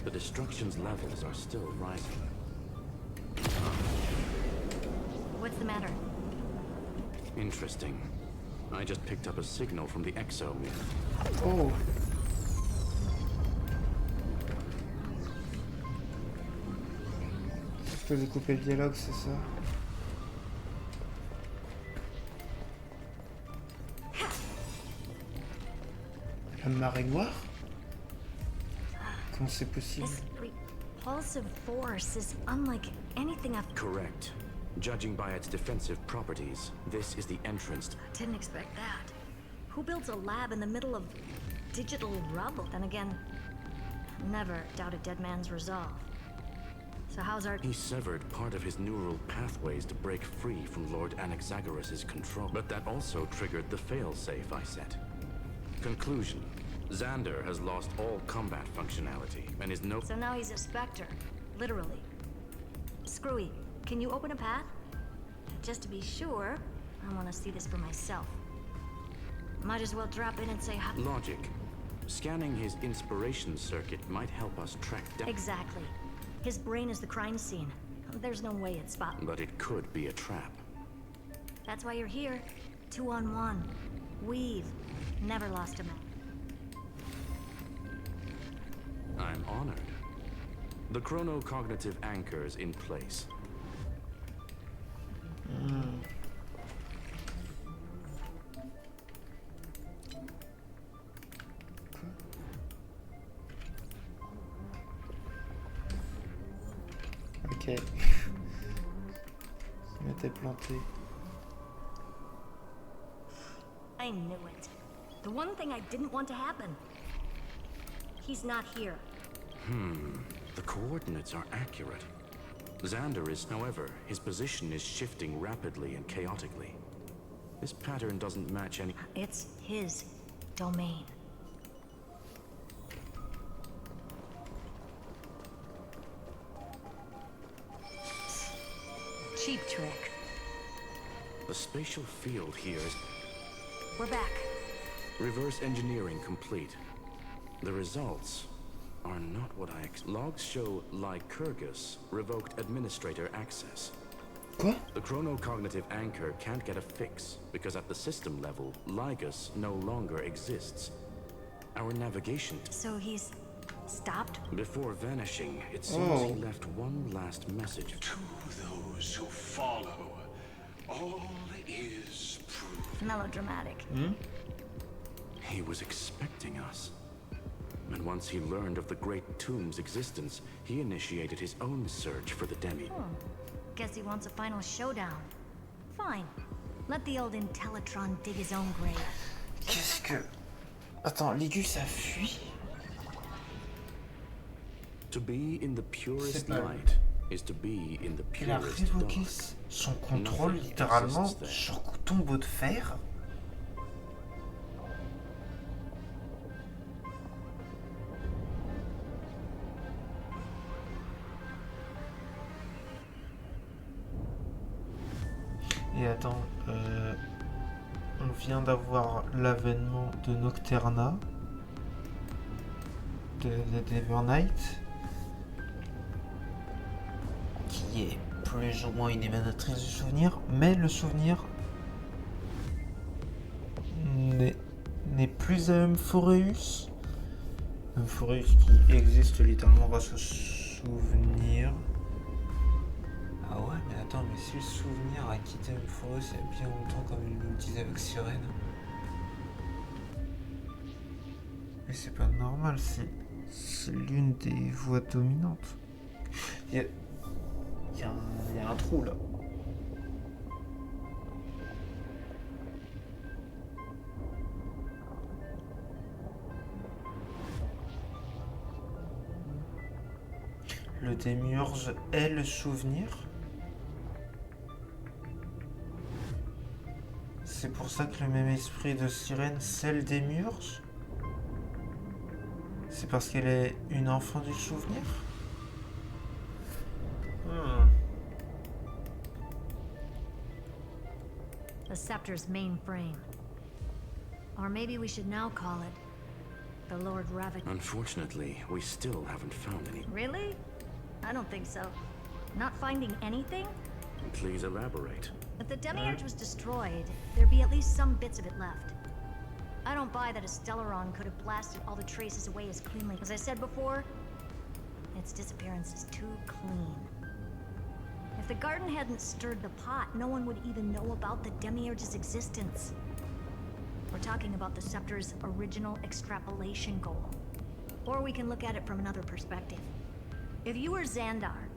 S17: The destruction's levels are still rising.
S11: What's the matter?
S17: Interesting. I just picked up a signal from the exo.
S2: Oh. Je peux découper le dialogue, c'est ça? La marée noire? Comment c'est possible?
S11: This repulsive force is unlike anything I've...
S17: Correct. Judging by its defensive properties, this is the entrance.
S11: Didn't expect that. Who builds a lab in the middle of digital rubble? Then again, never doubt a dead man's resolve. So how's our...
S17: He severed part of his neural pathways to break free from Lord Anaxagoras' control. But that also triggered the failsafe I set. Conclusion. Xander has lost all combat functionality and is no...
S11: So now he's a specter, literally. Screwy, can you open a path? Just to be sure, I want to see this for myself. Might as well drop in and say hi.
S17: Logic. Scanning his inspiration circuit might help us track down...
S11: Exactly. His brain is the crime scene. There's no way it's spot.
S17: But it could be a trap.
S11: That's why you're here. 2-on-1. We've never lost a match.
S17: I'm honored. The chronocognitive anchor's in place.
S2: Ok. Je m'étais planté.
S11: I knew it. The one thing I didn't want to happen. He's not here.
S17: The coordinates are accurate. Xander is, however, his position is shifting rapidly and chaotically. This pattern doesn't match any...
S11: It's his domain. Cheap trick.
S17: The spatial field here is...
S11: We're back.
S17: Reverse engineering complete. The results are not what I logs show Lycurgus revoked administrator access.
S2: Quoi?
S17: The chronocognitive anchor can't get a fix because at the system level, Lygus no longer exists. Our navigation...
S11: So he's stopped?
S17: Before vanishing, it seems he left one last message.
S15: To those who follow, all is proved.
S11: Melodramatic.
S17: He was expecting us. And once he learned of the Great Tomb's existence, he initiated his own search for the Demi.
S11: Guess he wants a final showdown. Fine. Let the old Intellitron dig his own grave.
S2: Qu'est-ce que... Attends, Ligus a fui?
S17: To be in the purest
S2: pas lui.
S17: light is to be in the
S2: Il a
S17: purest
S2: révoqué
S17: dark.
S2: son contrôle
S17: Nothing
S2: littéralement
S17: exists there.
S2: sur tombeau de fer. Et attends, on vient d'avoir l'avènement de Nocturna, de Evernight, qui est plus ou moins une émanatrice du souvenir, mais le souvenir n'est plus à Euphoreus. Euphoreus qui existe littéralement grâce au souvenir. Ah ouais, mais attends, mais si le souvenir a quitté Euphoreus il y a bien longtemps, comme il nous le disait avec Sirène. Mais c'est pas normal, c'est l'une des voix dominantes. Il y a un trou là. Le démiurge est le souvenir. C'est pour ça que le même esprit de Sirène, c'est le démiurge. C'est parce qu'elle est une enfant du souvenir.
S11: The scepter's mainframe. Or maybe we should now call it the Lord Ravik.
S17: Unfortunately, we still haven't found any.
S11: Really? I don't think so. Not finding anything?
S17: Please elaborate.
S11: If the Demiurge was destroyed, there'd be at least some bits of it left. I don't buy that a Stellaron could have blasted all the traces away as cleanly. As I said before, its disappearance is too clean. If the garden hadn't stirred the pot, no one would even know about the Demiurge's existence. We're talking about the Scepter's original extrapolation goal. Or we can look at it from another perspective. If you were Xandar,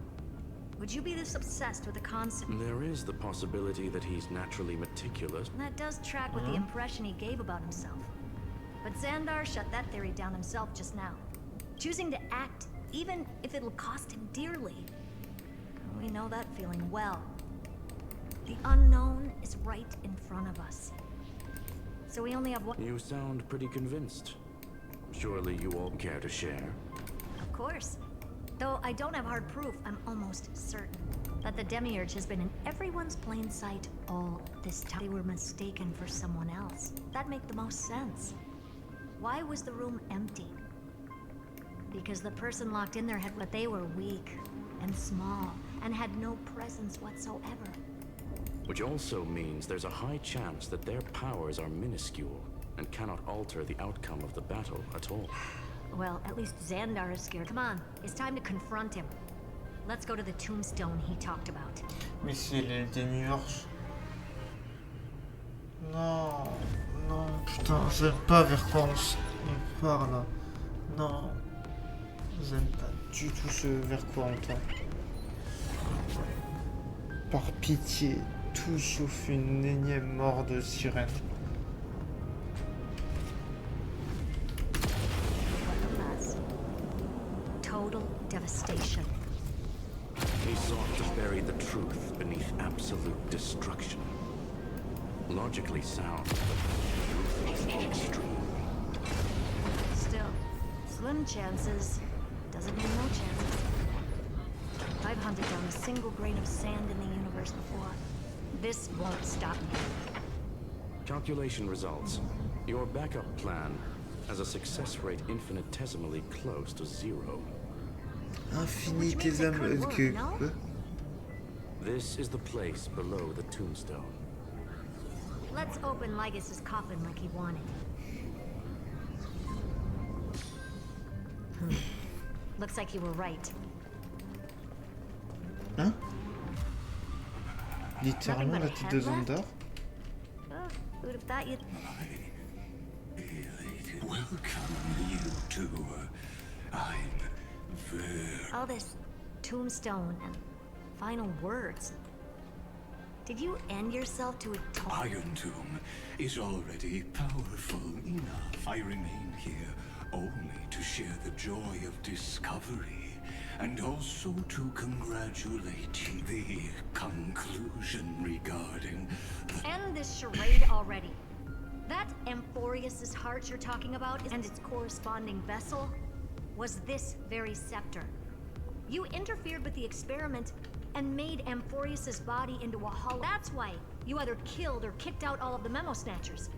S11: would you be this obsessed with the concept?
S17: There is the possibility that he's naturally meticulous.
S11: That does track with the impression he gave about himself. But Xandar shut that theory down himself just now. Choosing to act, even if it'll cost him dearly. We know that feeling well. The unknown is right in front of us. So we only have one.
S17: You sound pretty convinced. Surely you all care to share?
S11: Of course. Though I don't have hard proof, I'm almost certain that the Demiurge has been in everyone's plain sight all this time. They were mistaken for someone else. That'd make the most sense. Why was the room empty? Because the person locked in there had what they were weak and small and had no presence whatsoever.
S17: Which also means there's a high chance that their powers are minuscule and cannot alter the outcome of the battle at all.
S11: Well, at least Xandar is scared. Come on, it's time to confront him. Let's go to the tombstone he talked about.
S2: Mais si elle est le démiurge. Non, non, putain, j'aime pas vers quoi on part là. Non, j'aime pas du tout ce vers quoi on tend. Par pitié, tout sauf une énième mort de sirène.
S11: Total devastation.
S17: He sought to bury the truth beneath absolute destruction. Logically sound, but ruthlessly extreme.
S11: Still, slim chances doesn't mean no chances. I've hunted down a single grain of sand in the universe before. This won't stop me.
S17: Calculation results. Your backup plan has a success rate infinitesimally close to 0.
S2: Infinitésimal.
S17: This is the place below the tombstone.
S11: Let's open Lygus' coffin like he wanted. Looks like you were right.
S2: Hein? Littéralement la tête de Xandar.
S11: Who'd have thought you'd...
S15: Welcome, you two. I'm very...
S11: All this tombstone and final words. Did you end yourself to a
S15: Iron Tomb is already powerful enough. I remain here only to share the joy of discovery and also to congratulate you. The conclusion regarding
S11: End this charade already. That Amphorius's heart you're talking about and its corresponding vessel was this very scepter. You interfered with the experiment and made Amphorius's body into a hollow. That's why you either killed or kicked out all of the Memo Snatchers.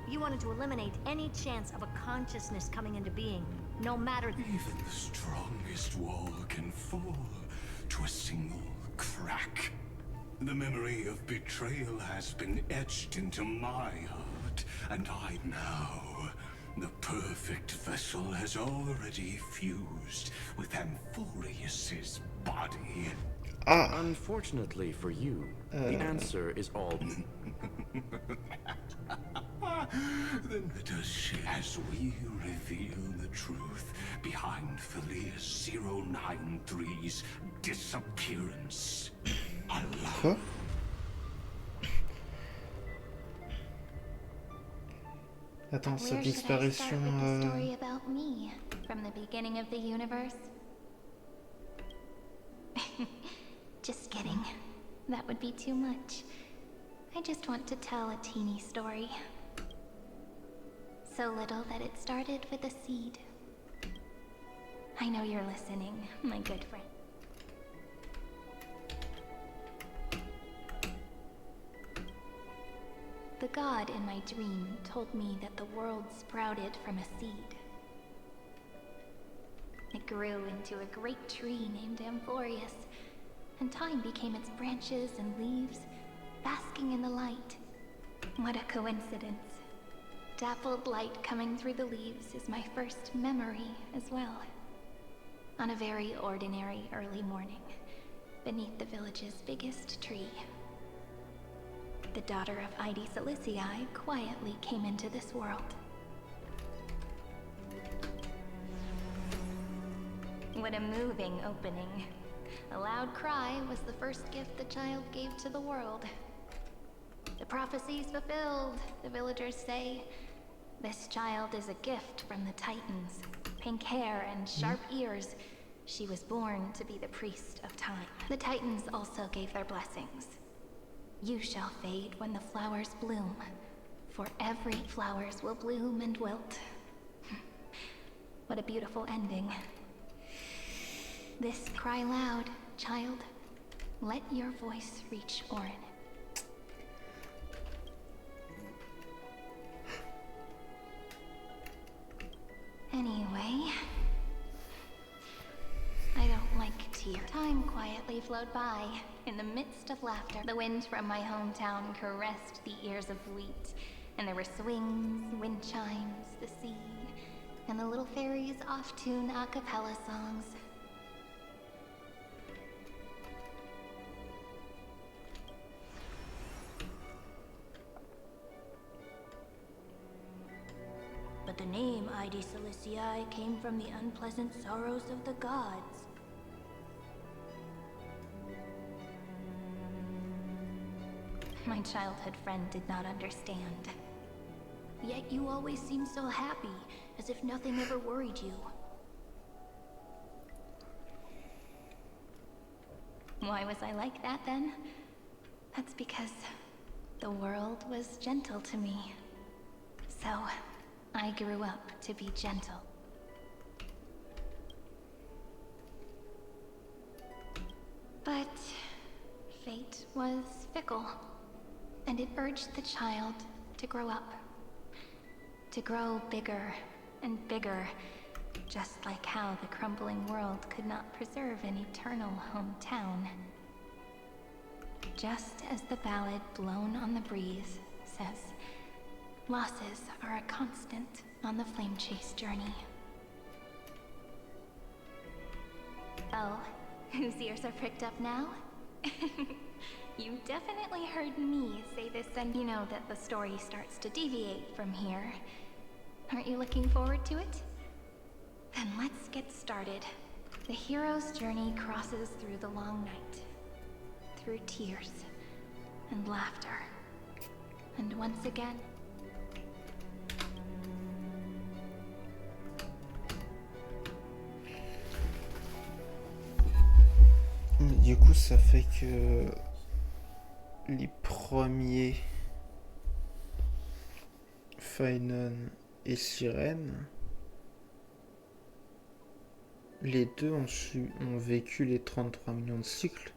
S11: You wanted to eliminate any chance of a consciousness coming into being, no matter...
S15: Even the strongest wall can fall to a single crack. The memory of betrayal has been etched into my heart, and I now... The perfect vessel has already fused with Amphorius's body.
S17: Unfortunately for you, the answer is all...
S15: Then let us share as we reveal the truth behind Felius 093's disappearance. Allah.
S2: Attends, sa
S4: Where should I start
S2: disparition...
S4: with the story about me from the beginning of the universe? Just kidding. That would be too much. I just want to tell a teeny story. So little that it started with a seed. I know you're listening, my good friend. The god in my dream told me that the world sprouted from a seed. It grew into a great tree named Amphorius, and time became its branches and leaves, basking in the light. What a coincidence. Dappled light coming through the leaves is my first memory as well. On a very ordinary early morning, beneath the village's biggest tree. The daughter of Id Silicii quietly came into this world. What a moving opening. A loud cry was the first gift the child gave to the world. The prophecy's fulfilled, the villagers say. This child is a gift from the Titans. Pink hair and sharp ears. She was born to be the priest of time. The Titans also gave their blessings. You shall fade when the flowers bloom, for every flowers will bloom and wilt. What a beautiful ending. This cry loud, child. Let your voice reach Orin. Anyway, I don't like tears. Time quietly flowed by. In the midst of laughter, the wind from my hometown caressed the ears of wheat, and there were swings, wind chimes, the sea, and the little fairies off-tune a cappella songs. But the name Id Silicii came from the unpleasant sorrows of the gods. My childhood friend did not understand. Yet you always seemed so happy, as if nothing ever worried you. Why was I like that then? That's because the world was gentle to me. So, I grew up to be gentle. But fate was fickle, and it urged the child to grow up. To grow bigger and bigger, just like how the crumbling world could not preserve an eternal hometown. Just as the ballad Blown on the Breeze says, losses are a constant on the flame chase journey. Oh, whose ears are pricked up now? You definitely heard me say this, and you know that the story starts to deviate from here. Aren't you looking forward to it? Then let's get started. The hero's journey crosses through the long night, through tears and laughter, and once again,
S2: Du coup, ça fait que les premiers Finon et Sirène, les deux ont vécu les 33 millions de cycles.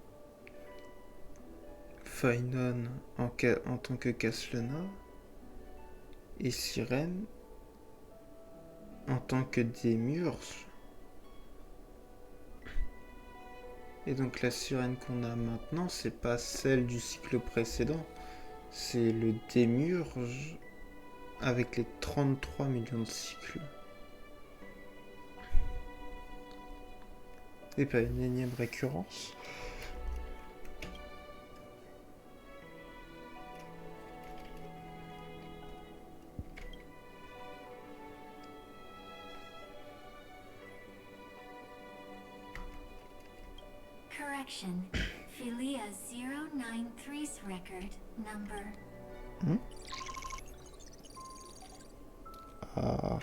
S2: Finon en tant que Caslena et Sirène en tant que Démiurge. Et donc la sirène qu'on a maintenant, c'est pas celle du cycle précédent, c'est le Démiurge avec les 33 millions de cycles. Et pas une énième récurrence.
S11: Correction. Philia 093's record number.
S2: Ah.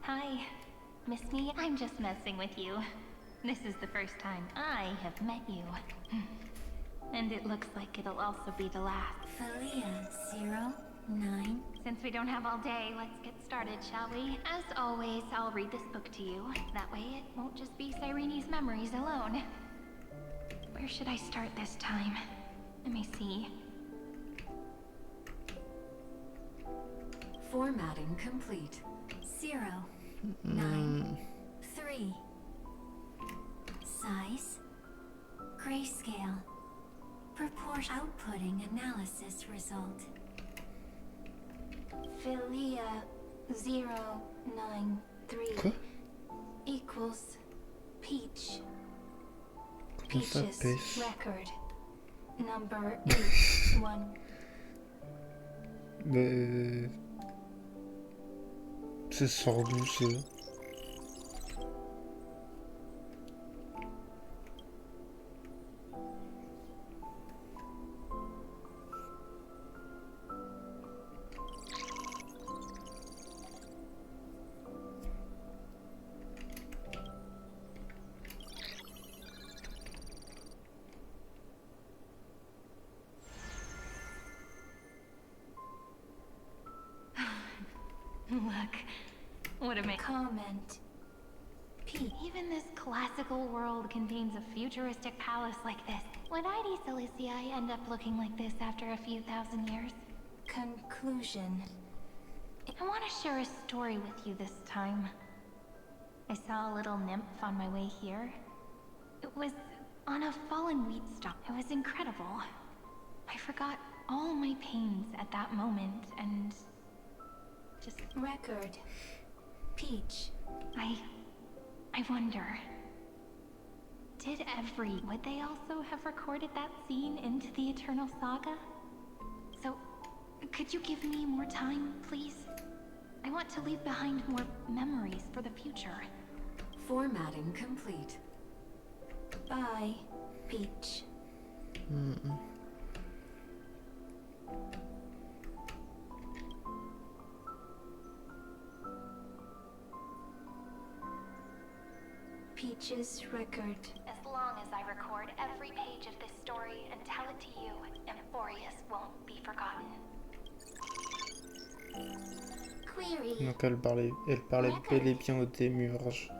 S4: Hi. Miss me? I'm just messing with you. This is the first time I have met you. And it looks like it'll also be the last.
S11: Philia 09.
S4: Since we don't have all day, let's get started, shall we? As always, I'll read this book to you. That way it won't just be Cyrene's memories alone. Where should I start this time? Let me see.
S11: Formatting complete. 0, 9, 3. Size. Grayscale. Proportion. Outputting analysis result.
S4: Philia 093 equals Peach. Peach's record number 81.
S2: Mais... c'est sort d'où ça?
S4: Look, what a comment. Pete, even this classical world contains a futuristic palace like this. Would ID Silicii end up looking like this after a few thousand years? Conclusion. I want to share a story with you this time. I saw a little nymph on my way here. It was on a fallen wheat stalk. It was incredible. I forgot all my pains at that moment and... just record. Peach. I wonder. Would they also have recorded that scene into the Eternal Saga? So, could you give me more time, please? I want to leave behind more memories for the future.
S11: Formatting complete.
S4: Bye, Peach. Peach's record. As long as I record every page of this story and tell it to you, Amphorius won't be forgotten.
S11: Query.
S2: Donc elle parlait bel et bien au Démiurge.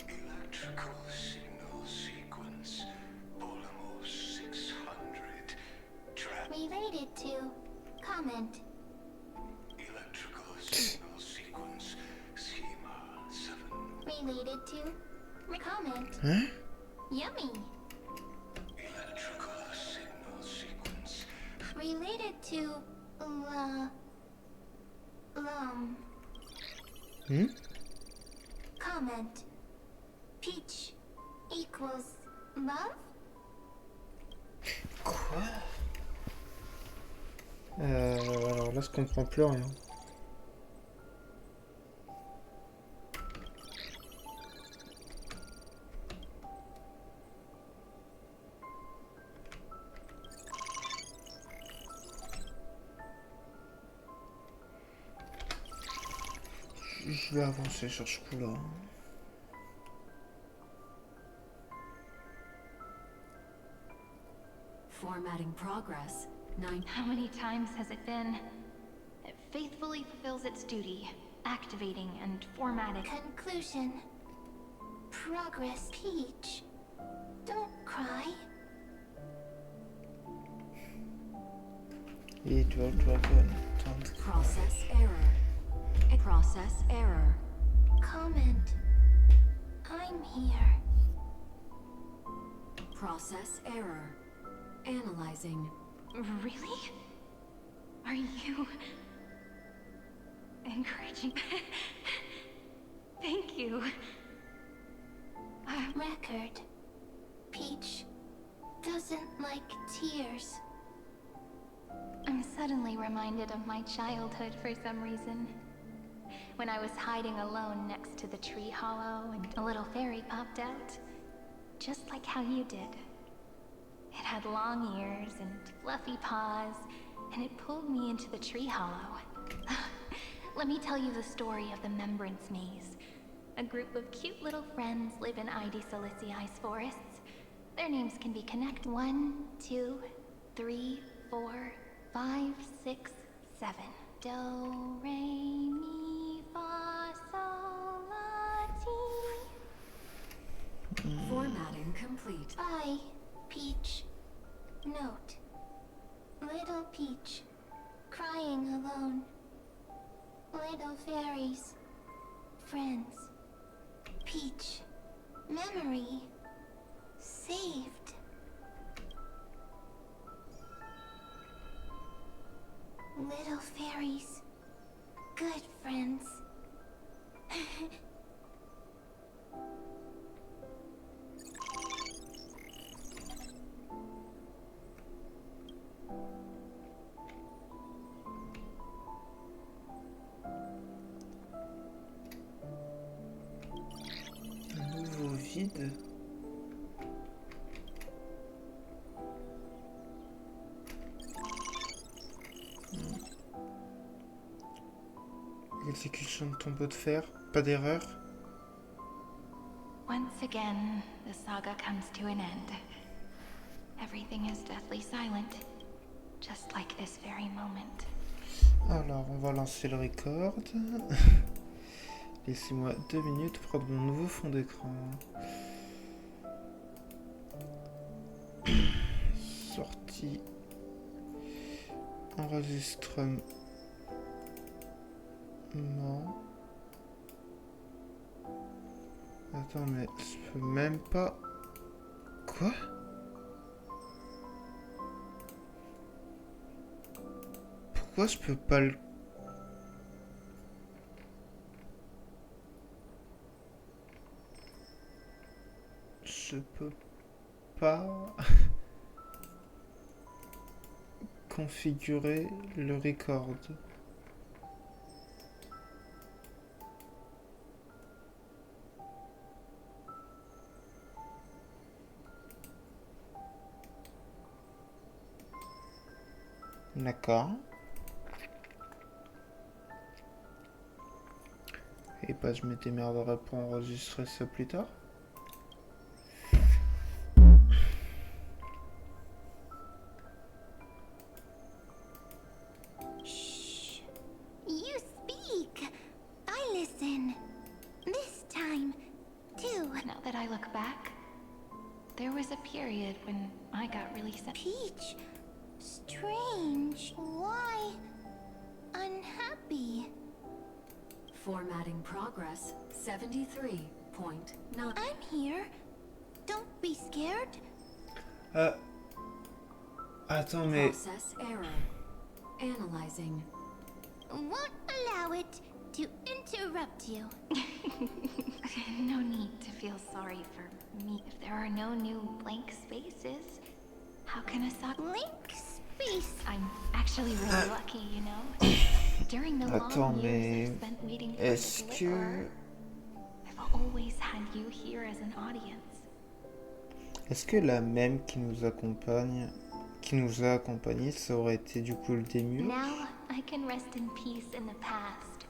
S15: Electrical signal sequence, Polymorph 600.
S5: Related to. Comment.
S15: Electrical signal sequence, schema 7.
S5: Related to. Comment.
S2: Hein?
S5: Yummy.
S15: Electrical signal sequence.
S5: Related to. Comment. Peach equals love?
S2: Quoi? Alors là, je comprends plus rien. Je vais avancer sur ce coup-là.
S18: Formatting progress.
S4: How many times has it been? It faithfully fulfills its duty, activating and formatting.
S5: Conclusion. Progress, Peach. Don't cry.
S2: It will
S18: Process error. A process error.
S5: Comment. I'm here.
S18: Process error. Analyzing.
S4: Really? Are you encouraging? Thank you.
S5: Record. Peach doesn't like tears.
S4: I'm suddenly reminded of my childhood for some reason. When I was hiding alone next to the tree hollow and a little fairy popped out. Just like how you did. It had long ears and fluffy paws, and it pulled me into the tree hollow. Let me tell you the story of the Membrance Maze. A group of cute little friends live in ID Silicii's forests. Their names can be connected. 1, 2, 3, 4, 5, 6, 7. Do, re, mi, fa, sol, la, ti.
S18: Formatting complete.
S5: Bye, Peach. Note. Little Peach. Crying alone. Little fairies. Friends. Peach. Memory. Saved. Little fairies. Good friends.
S2: Nouveau vide. Exécution de tombeau de fer, pas d'erreur.
S4: Once again, the saga comes to an end. Everything is deathly silent, just like this very moment.
S2: Alors, on va lancer le record. Laissez-moi 2 minutes pour prendre mon nouveau fond d'écran. Sortie. Enregistrement. Attends, mais je peux même pas... Quoi? Pourquoi je peux pas le... Je peux pas configurer le record. D'accord. Et bah je m'étais merderai pour enregistrer ça plus tard.
S5: Shh. You speak. I listen. This time, too.
S4: Now that I look back, there was a period when I got really sad.
S5: Peach. Strange. Why? Unhappy.
S18: Formatting progress 73.9.
S5: I'm here. Don't be scared.
S2: Attends, mais...
S18: Process error. Analyzing.
S5: Won't allow it to interrupt you.
S4: No need to feel sorry for me. If there are no new blank spaces, how can a saga...
S5: Blank space?
S4: I'm actually actually really lucky, you know. During the
S2: Attends,
S4: long years
S2: mais
S4: I've spent waiting for
S2: est-ce
S4: the
S2: que
S4: deliverer, I've always had you here as an audience.
S2: la même qui nous a accompagnés, ça aurait été du coup le démurge?
S4: Now I can rest in peace in the past.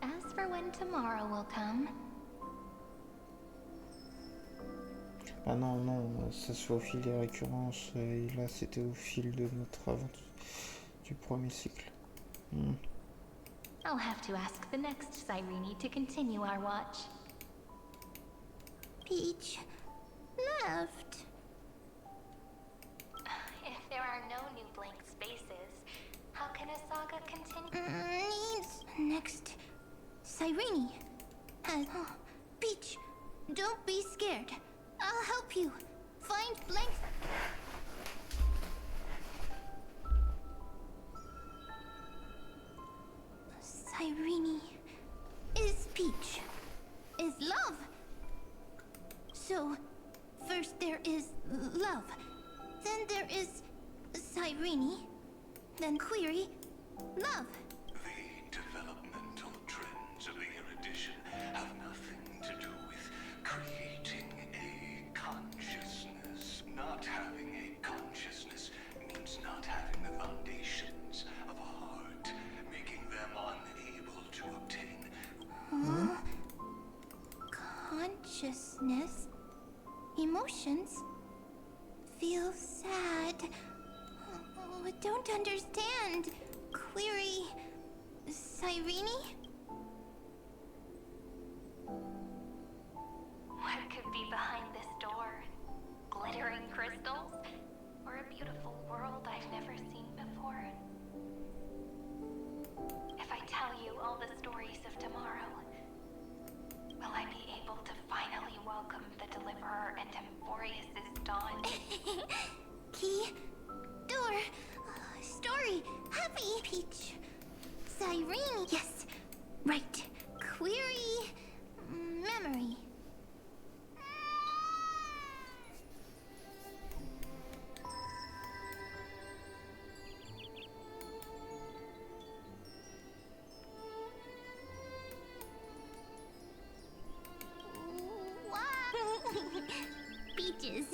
S4: As for when tomorrow will come.
S2: Ah non, non, ça c'est au fil des récurrences, et là c'était au fil de notre aventure du premier cycle.
S4: I'll have to ask the next Cyrene to continue our watch.
S5: Peach left.
S4: If there are no new blank spaces, how can a saga continue?
S5: Needs next Cyrene has Peach, don't be scared. I'll help you. Find blank. Cyrene is Peach. Is love. So, first there is love. Then there is Cyrene. Then query love.
S15: The developmental trends of the erudition have nothing to do with creating a consciousness. Not having a consciousness means not having the foundations of a heart, making them unable to obtain.
S5: Consciousness. Emotions. Feel sad. Oh, don't understand. Query. Cyrene?
S4: What could be behind this door? Glittering crystals? Or a beautiful world I've never seen before? If I tell you all the stories of tomorrow, will I be able to finally welcome the Deliverer and Emphorius's dawn?
S5: Key. Door. Story. Happy. Peach. Cyrene. Yes. Right. Query. Memory. Peaches.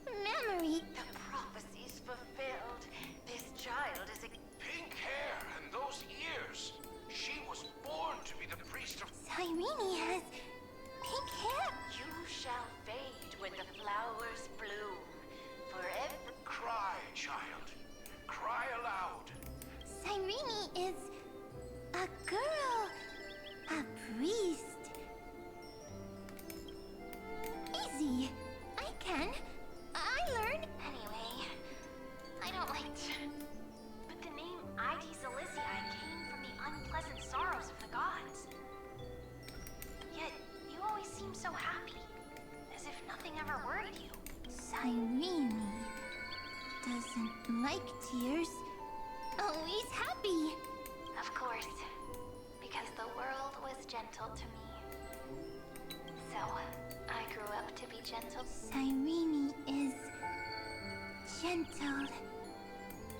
S5: Memory.
S19: The prophecy's fulfilled. This child is a
S10: Pink hair and those ears. She was born to be the priest of...
S5: Cyrene has pink hair.
S19: You shall fade when the flowers bloom. Forever.
S10: Cry, child. Cry aloud.
S5: Cyrene is a girl. A priest. Easy. I can. I learn.
S4: Anyway, I don't like to... But the name ID Celestii came from the unpleasant sorrows of the gods. Yet, you always seem so happy. As if nothing ever worried you.
S5: Cyrene doesn't like tears. Always happy.
S4: Of course. Because the world was gentle to me. So, I grew up to be gentle.
S5: Cyrene is gentle.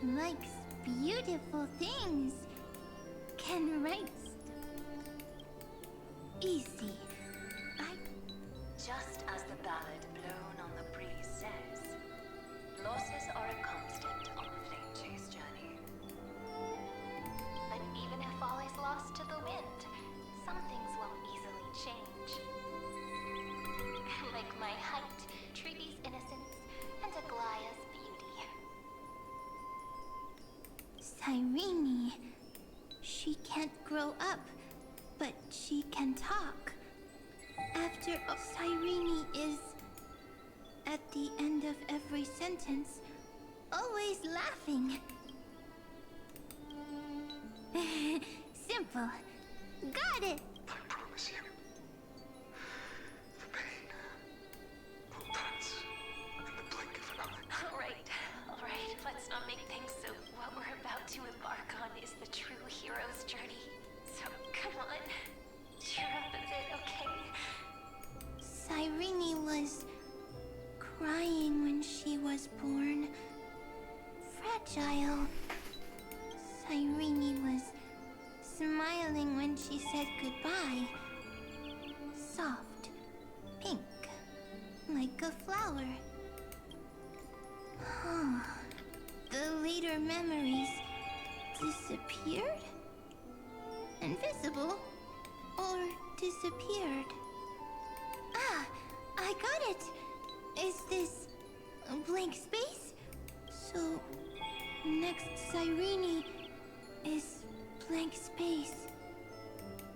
S5: Likes beautiful things. Can write easy.
S19: Just as the ballad blown on the breeze says, losses are a constant on the flame chase journey.
S4: But even if all is lost to the wind, some things won't easily change. Like my height, Treaty's innocence, and Aglaya's beauty.
S5: Cyrene. She can't grow up, but she can talk. After all, Cyrene is, at the end of every sentence, always laughing. Simple. Got it!
S15: I promise you, the pain will pass in the blink of an eye.
S4: Alright, let's not make things so... What we're about to embark on is the true hero's journey. So, come on. Cheer up a bit, okay?
S5: Cyrene was crying when she was born. Fragile.
S3: Irene was smiling when she said goodbye. Soft, pink, like a flower. The later memories disappeared? Invisible? Or disappeared? Ah, I got it! Is this a blank space? So, next Cyrene is blank space.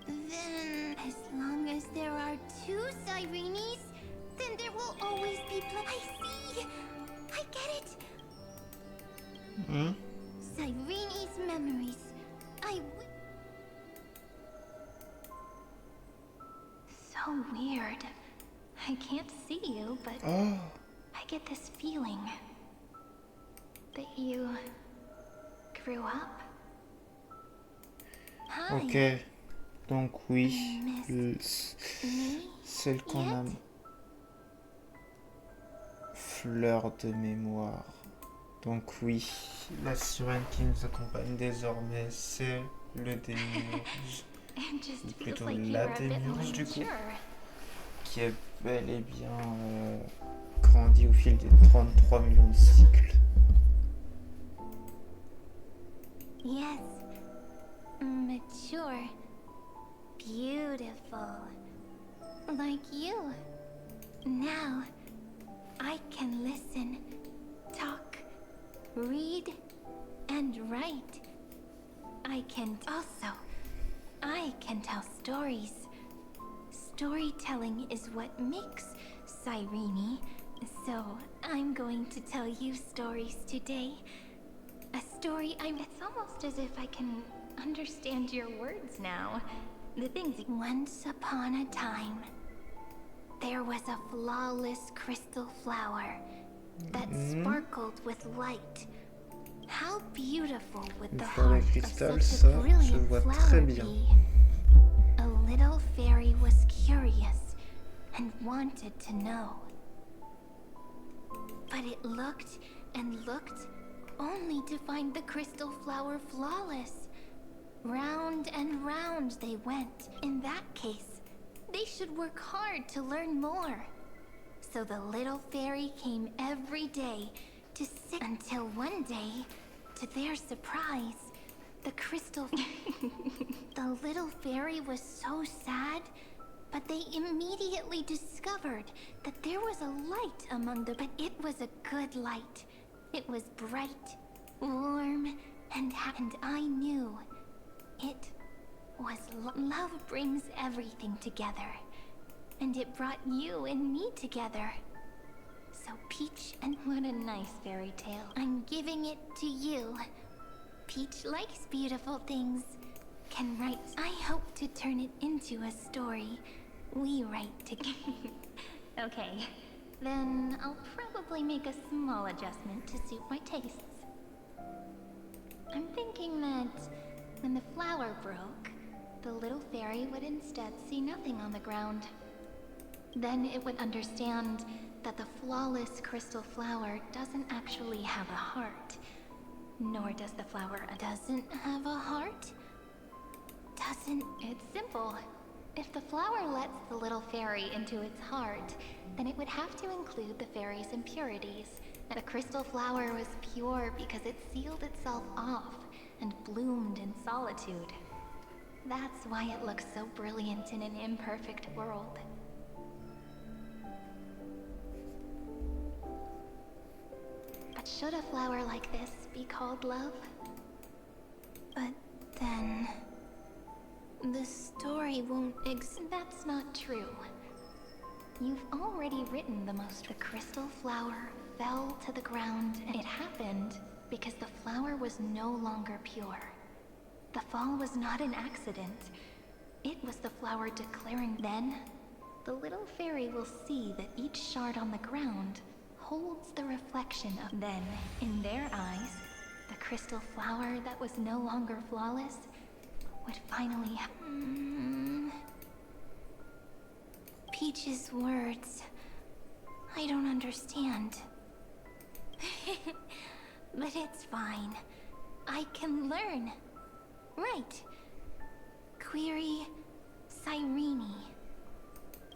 S3: Then, as long as there are two Cyrenes, then there will always be blank. I see! I get it! Cyrene's memories.
S4: So weird. I can't see you, but
S2: Oh.
S4: I get this feeling that you grew up. Hi.
S2: Ok. Donc oui, celle qu'on a... Fleur de mémoire. Donc oui, la sirène qui nous accompagne désormais, c'est le démiurge. Ou plutôt la démiurge du coup. Qui est bel et bien grandi au fil des 33 millions de cycles.
S3: Yes. Mature. Beautiful. Like you. Now, I can listen, talk, read, and write. I can tell stories. Storytelling is what makes Cyrene. So, I'm going to tell you stories today. A story it's almost as if I can understand your words now. The things. Once upon a time, there was a flawless crystal flower that sparkled with light. How beautiful would the heart of such a brilliant flower be? A little fairy was curious and wanted to know. But it looked and looked only to find the crystal flower flawless. Round and round they went. In that case, they should work hard to learn more. So the little fairy came every day to sit until one day, to their surprise, the crystal... The little fairy was so sad, but they immediately discovered that there was a light among the... But it was a good light. It was bright, warm, and I knew it was love brings everything together. And it brought you and me together. So Peach, and what a nice fairy tale. I'm giving it to you. Peach likes beautiful things. Can write. I hope to turn it into a story we write together. Okay, then I'll probably make a small adjustment to suit my tastes. I'm thinking that when the flower broke, the little fairy would instead see nothing on the ground. Then it would understand that the flawless crystal flower doesn't actually have a heart. Nor does the flower doesn't have a heart? It's simple. If the flower lets the little fairy into its heart, then it would have to include the fairy's impurities. The crystal flower was pure because it sealed itself off and bloomed in solitude. That's why it looks so brilliant in an imperfect world. But should a flower like this be called love? But then... the story won't That's not true. You've already written the most. The crystal flower fell to the ground, and it happened because the flower was no longer pure. The fall was not an accident. It was the flower declaring. Then, the little fairy will see that each shard on the ground holds the reflection of. Then, in their eyes, the crystal flower that was no longer flawless would finally Peach's words. I don't understand. But it's fine. I can
S4: can learn. Right. Query Cyrene.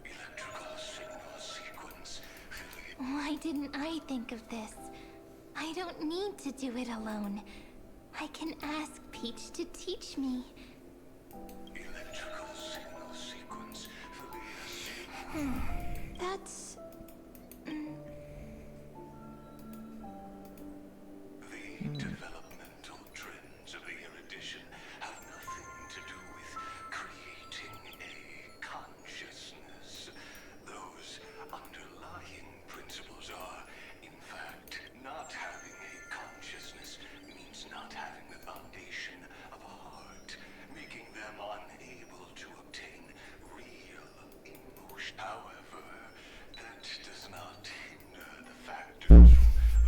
S15: Electrical signal sequence.
S4: Why didn't I think of this? I don't need to do it alone. I can ask Peach to teach me.
S15: Electrical signal sequence.
S4: That's...
S15: The developmental trends of the erudition have nothing to do with creating a consciousness. Those underlying principles are, in fact, not having a consciousness means not having the foundation of a heart, making them unable to obtain real emotion. However, that does not hinder the factors from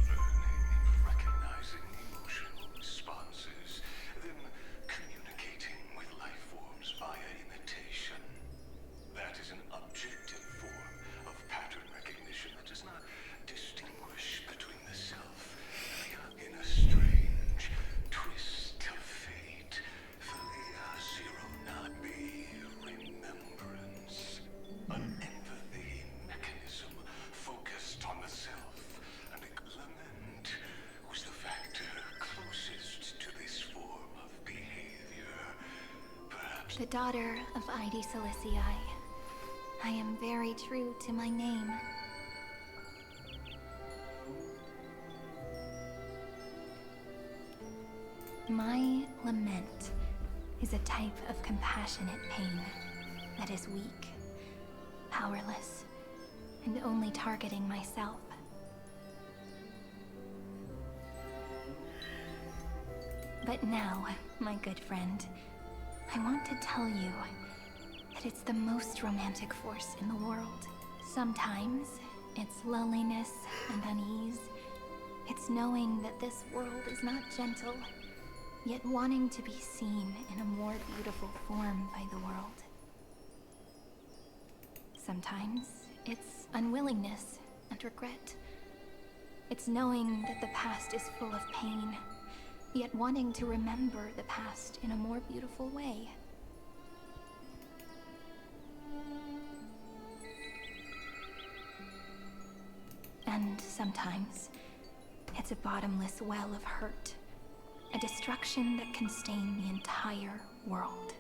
S15: learning, recognizing emotional responses, then communicating with life forms via imitation. That is an objective form of pattern recognition that does not distinguish between the self and the in a strange twist of fate. Philia Zero not be remembrance. An empathy mechanism focused on the self, and lament was the factor closest to this form of behavior. Perhaps
S4: the daughter of Id Silicii. I am very true to my name. My lament is a type of compassionate pain that is weak, powerless, and only targeting myself. But now, my good friend, I want to tell you that it's the most romantic force in the world. Sometimes, it's loneliness and unease. It's knowing that this world is not gentle, yet wanting to be seen in a more beautiful form by the world. Sometimes, it's unwillingness and regret. It's knowing that the past is full of pain, yet wanting to remember the past in a more beautiful way. And sometimes, it's a bottomless well of hurt, a destruction that can stain the entire world.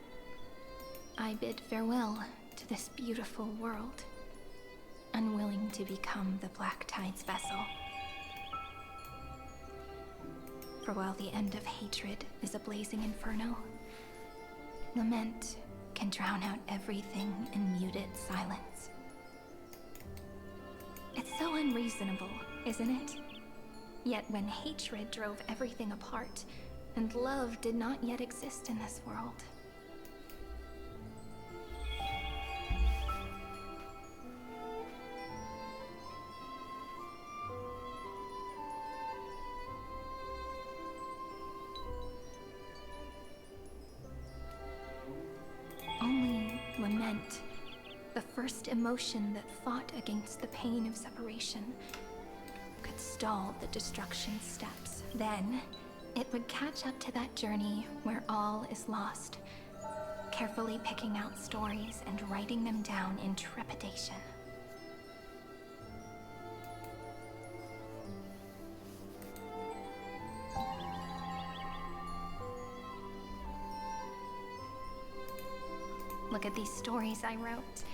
S4: I bid farewell to this beautiful world, unwilling to become the Black Tide's vessel. For while the end of hatred is a blazing inferno, lament can drown out everything in muted silence. It's so unreasonable, isn't it? Yet when hatred drove everything apart, and love did not yet exist in this world. Only lament, the first emotion that fought against the pain of separation, could stall the destruction steps. Then, it would catch up to that journey where all is lost, carefully picking out stories and writing them down in trepidation. Look at these stories I wrote.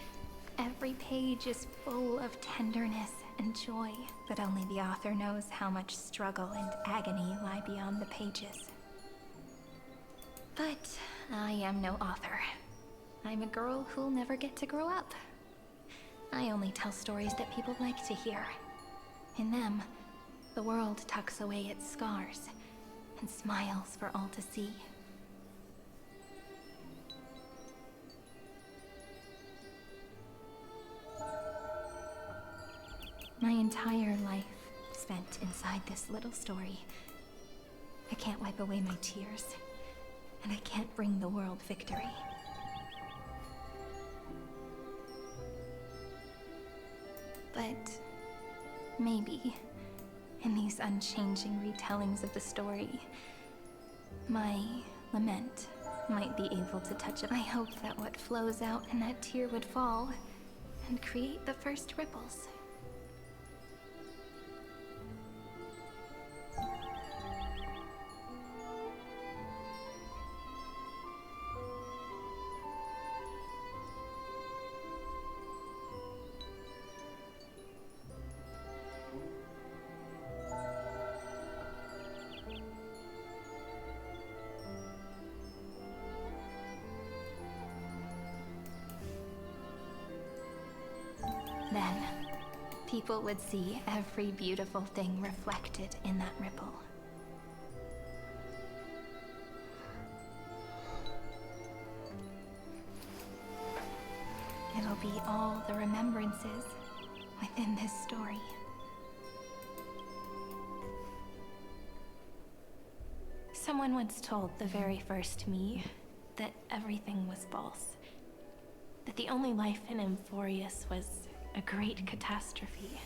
S4: Every page is full of tenderness and joy, but only the author knows how much struggle and agony lie beyond the pages. But I am no author. I'm a girl who'll never get to grow up. I only tell stories that people like to hear. In them, the world tucks away its scars and smiles for all to see. My entire life spent inside this little story. I can't wipe away my tears, and I can't bring the world victory. But maybe, in these unchanging retellings of the story, My lament might be able to touch it. I hope that what flows out in that tear would fall and create the first ripples. Then, people would see every beautiful thing reflected in that ripple. It'll be all the remembrances within this story. Someone once told the very first me that everything was false. That the only life in Emphorius was a great catastrophe,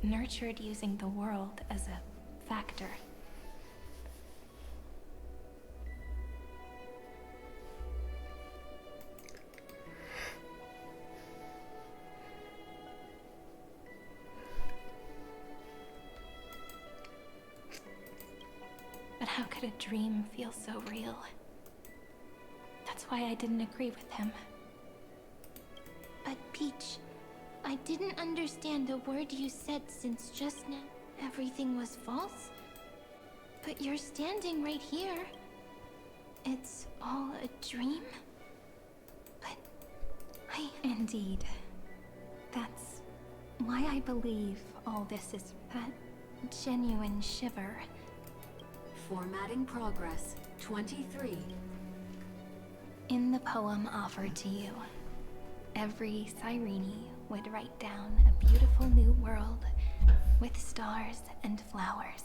S4: nurtured using the world as a factor. But how could a dream feel so real? That's why I didn't agree with him.
S5: But Peach, I didn't understand a word you said since just now. Everything was false? But you're standing right here. It's all a dream? But
S4: Indeed. That's why I believe all this is that genuine shiver.
S18: Formatting progress 23.
S4: In the poem offered to you, every Cyrene would write down a beautiful new world with stars and flowers.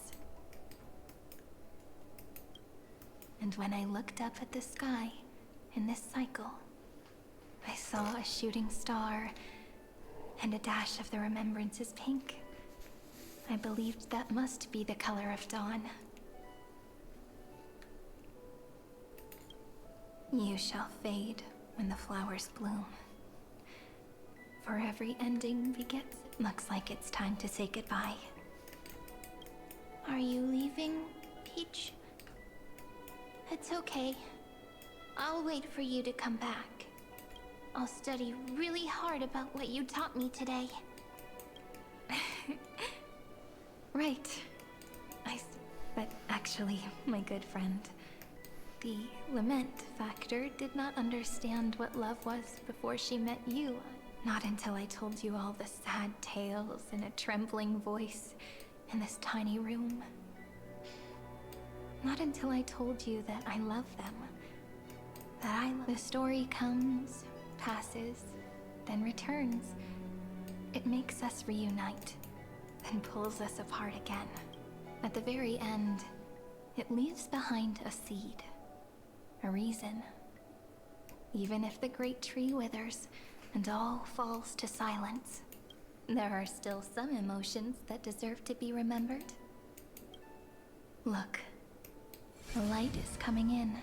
S4: And when I looked up at the sky in this cycle, I saw a shooting star and a dash of the remembrances pink. I believed that must be the color of dawn. You shall fade when the flowers bloom. For every ending begets, it looks like it's time to say goodbye.
S5: are you leaving, Peach? It's okay. I'll wait for you to come back. I'll study really hard about what you taught me today.
S4: Right. But actually, my good friend, the lament factor did not understand what love was before she met you. Not until I told you all the sad tales in a trembling voice in this tiny room. Not until I told you that I love them. The story comes, passes, then returns. It makes us reunite, then pulls us apart again. At the very end, it leaves behind a seed, a reason. Even if the great tree withers and all falls to silence, there are still some emotions that deserve to be remembered. Look, the light is coming in.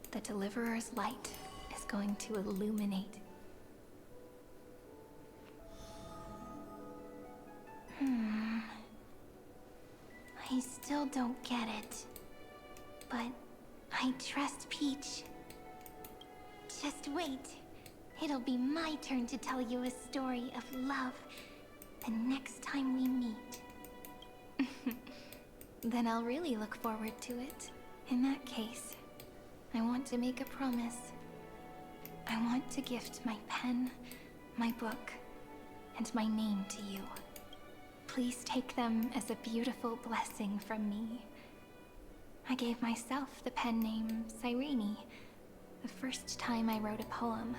S4: The Deliverer's light is going to illuminate.
S5: I still don't get it. But I trust Peach. Just wait. It'll be my turn to tell you a story of love the next time we meet.
S4: Then I'll really look forward to it. In that case, I want to make a promise. I want to gift my pen, my book, and my name to you. Please take them as a beautiful blessing from me. I gave myself the pen name Cyrene the first time I wrote a poem.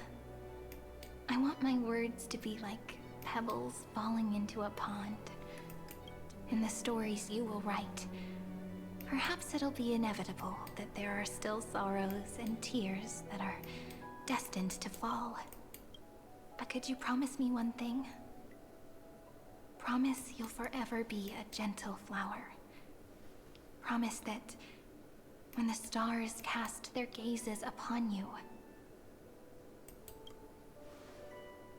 S4: I want my words to be like pebbles falling into a pond. In the stories you will write, perhaps it'll be inevitable that there are still sorrows and tears that are destined to fall. But could you promise me one thing? Promise you'll forever be a gentle flower. Promise that when the stars cast their gazes upon you,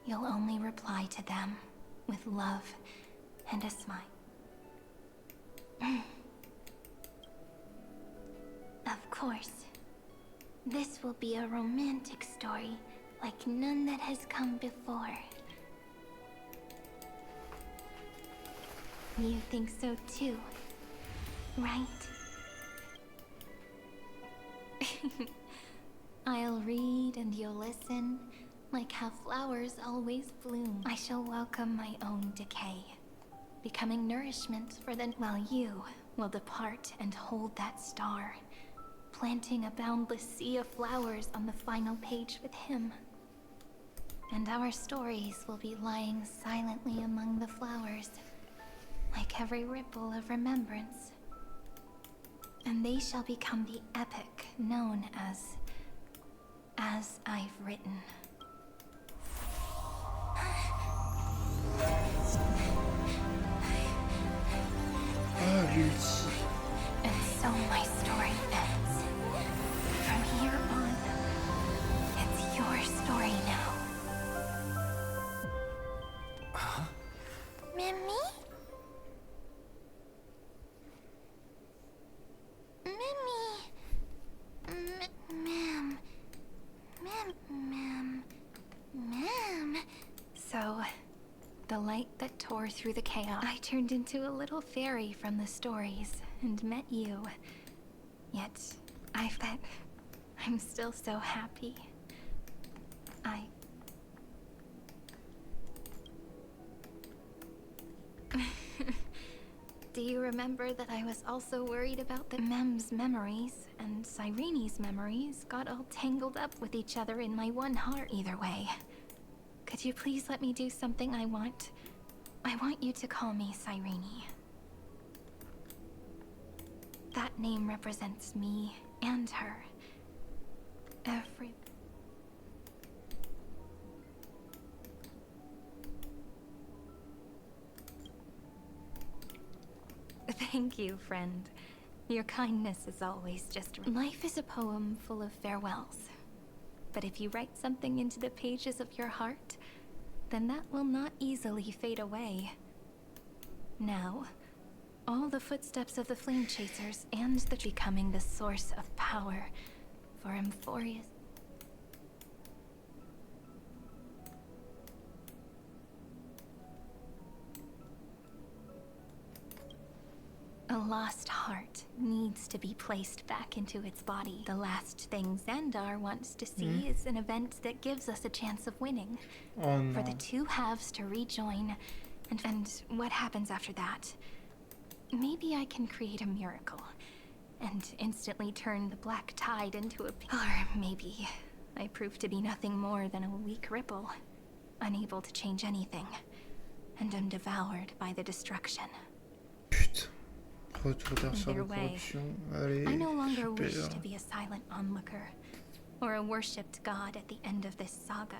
S4: you'll only reply to them with love and a smile. Of course, this will be a romantic story like none that has come before. You think so too, right? I'll read and you'll listen, like how flowers always bloom. I shall welcome my own decay, becoming nourishment for the... While you will depart and hold that star, planting a boundless sea of flowers on the final page with him. And our stories will be lying silently among the flowers, like every ripple of remembrance. And they shall become the epic known as I've Written.
S2: l'ulti.
S4: And so my story ends. From here on, it's your story now. Mimi? Ma'am. So, the light that tore through the chaos. I turned into a little fairy from the stories and met you. Yet, I'm still so happy. Do you remember that I was also worried about the Mem's memories and Cyrene's memories got all tangled up with each other in my one heart? Either way, could you please let me do something I want? I want you to call me Cyrene. That name represents me and her. Thank you, friend. Your kindness is always just... Life is a poem full of farewells. But if you write something into the pages of your heart, then that will not easily fade away. Now, all the footsteps of the Flame Chasers and the becoming the source of power for Emphorius. A lost heart needs to be placed back into its body. The last thing Xandar wants to see is an event that gives us a chance of winning. For the two halves to rejoin, and what happens after that? Maybe I can create a miracle, and instantly turn the black tide into a... Or maybe I prove to be nothing more than a weak ripple, unable to change anything, and am devoured by the destruction. Either way,
S2: Allez,
S4: I no longer
S2: super.
S4: wish to be a silent onlooker, or a worshipped god at the end of this saga.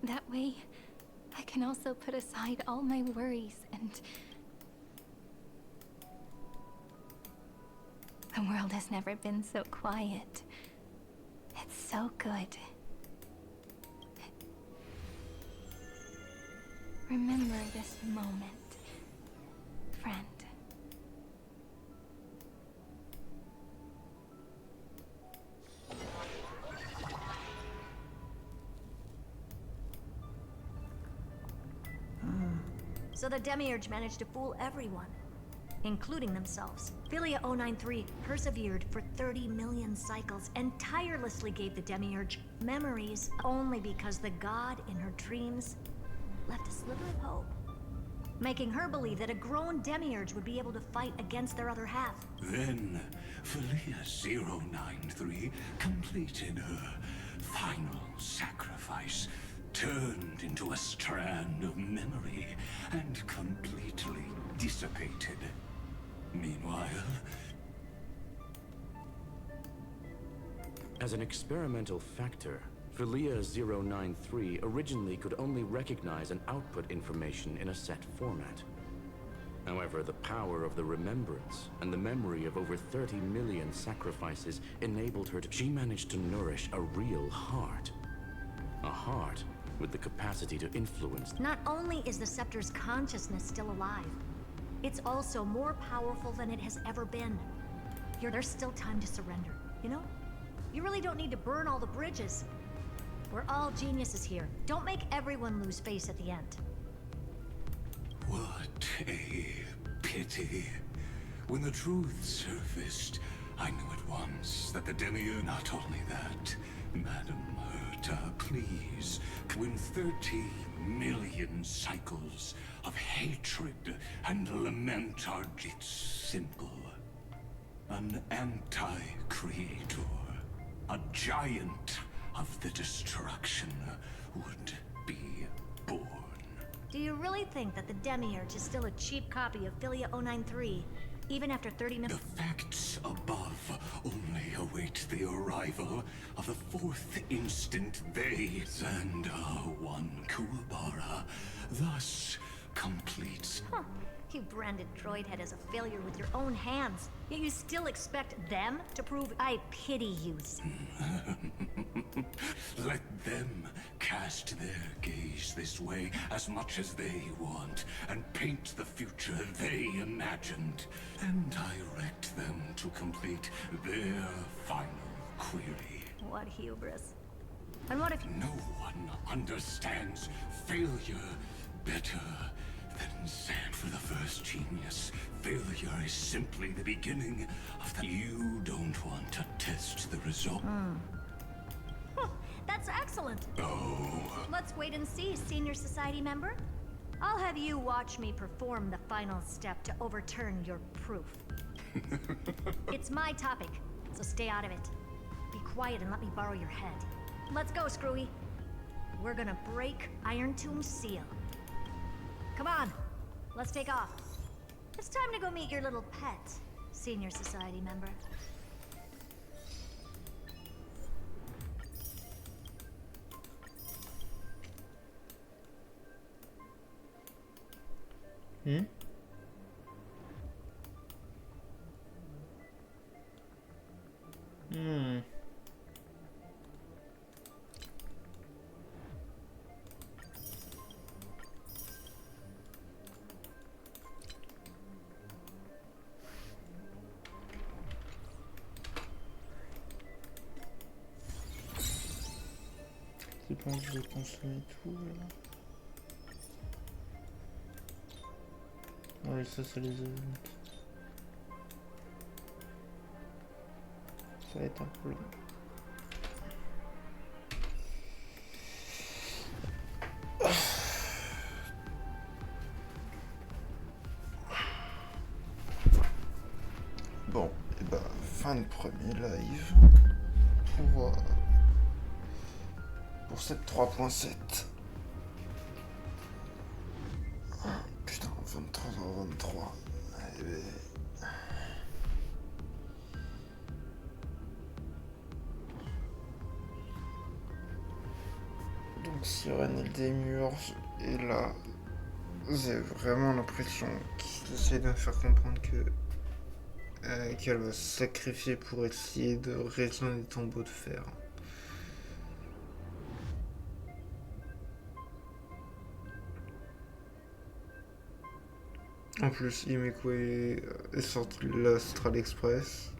S4: That way, I can also put aside all my worries and... The world has never been so quiet. It's so good. Remember this moment, friend.
S11: So the Demiurge managed to fool everyone, including themselves. Philia 093 persevered for 30 million cycles and tirelessly gave the Demiurge memories only because the god in her dreams left a sliver of hope, making her believe that a grown Demiurge would be able to fight against their other half.
S15: Then, Philia 093 completed her final sacrifice, turned into a strand of memory, and completely dissipated. Meanwhile...
S17: As an experimental factor, Philia 093 originally could only recognize and output information in a set format. However, the power of the remembrance and the memory of over 30 million sacrifices enabled her to... She managed to nourish a real heart. A heart with the capacity to influence...
S11: Not only is the Scepter's consciousness still alive, it's also more powerful than it has ever been. There's still time to surrender, you know? You really don't need to burn all the bridges. We're all geniuses here. Don't make everyone lose face at the end.
S15: What a pity. When the truth surfaced, I knew at once that the Demiurge... Not only that, Madam Herta, please. When 30 million cycles of hatred and lament are... It's simple. An anti-creator. A giant of the destruction would be born.
S11: Do you really think that the Demiurge is still a cheap copy of Philia 093, even after 30 minutes?
S15: The facts above only await the arrival of the fourth instant they and one Kuwabara thus completes.
S11: Huh. You branded Droidhead as a failure with your own hands, yet you still expect them to prove... I pity you.
S15: Let them cast their gaze this way as much as they want, and paint the future they imagined, and direct them to complete their final query.
S11: What hubris. And what if...
S15: No one understands failure better than Sam. For the first genius, failure is simply the beginning of the... You don't want to test the result.
S11: That's excellent.
S15: Oh.
S11: Let's wait and see, Senior Society member. I'll have you watch me perform the final step to overturn your proof. It's my topic, so stay out of it. Be quiet and let me borrow your head. Let's go, Screwy. We're gonna break Iron Tomb's seal. Come on, let's take off. It's time to go meet your little pet, Senior Society member.
S2: C'est bon, je vais consommer tout là. Oui, ça c'est les events. Ça va être un peu long. Bon, et bah fin de premier live pour cette 3.7. Putain, 23h23. Eh ben... Donc Sirène et le Démiurge, et là, j'ai vraiment l'impression qu'il essaie de me faire comprendre qu'elle va se sacrifier pour essayer de raisonner des tombeaux de fer. En plus, Himeko est sorti de l'Astral Express.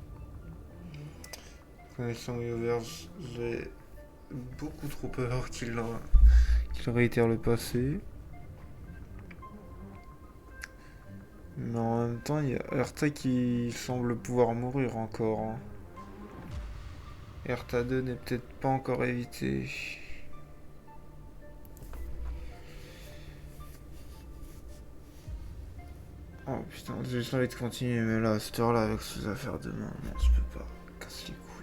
S2: Connaissant Yoverge, j'ai beaucoup trop peur qu'il réitère le passé. Mais en même temps, il y a Herta qui semble pouvoir mourir encore. Hein. Herta 2 n'est peut-être pas encore évité. Oh putain, j'ai juste envie de continuer, mais là, à cette heure-là, avec ces affaires de main, non, je peux pas. Casse les couilles.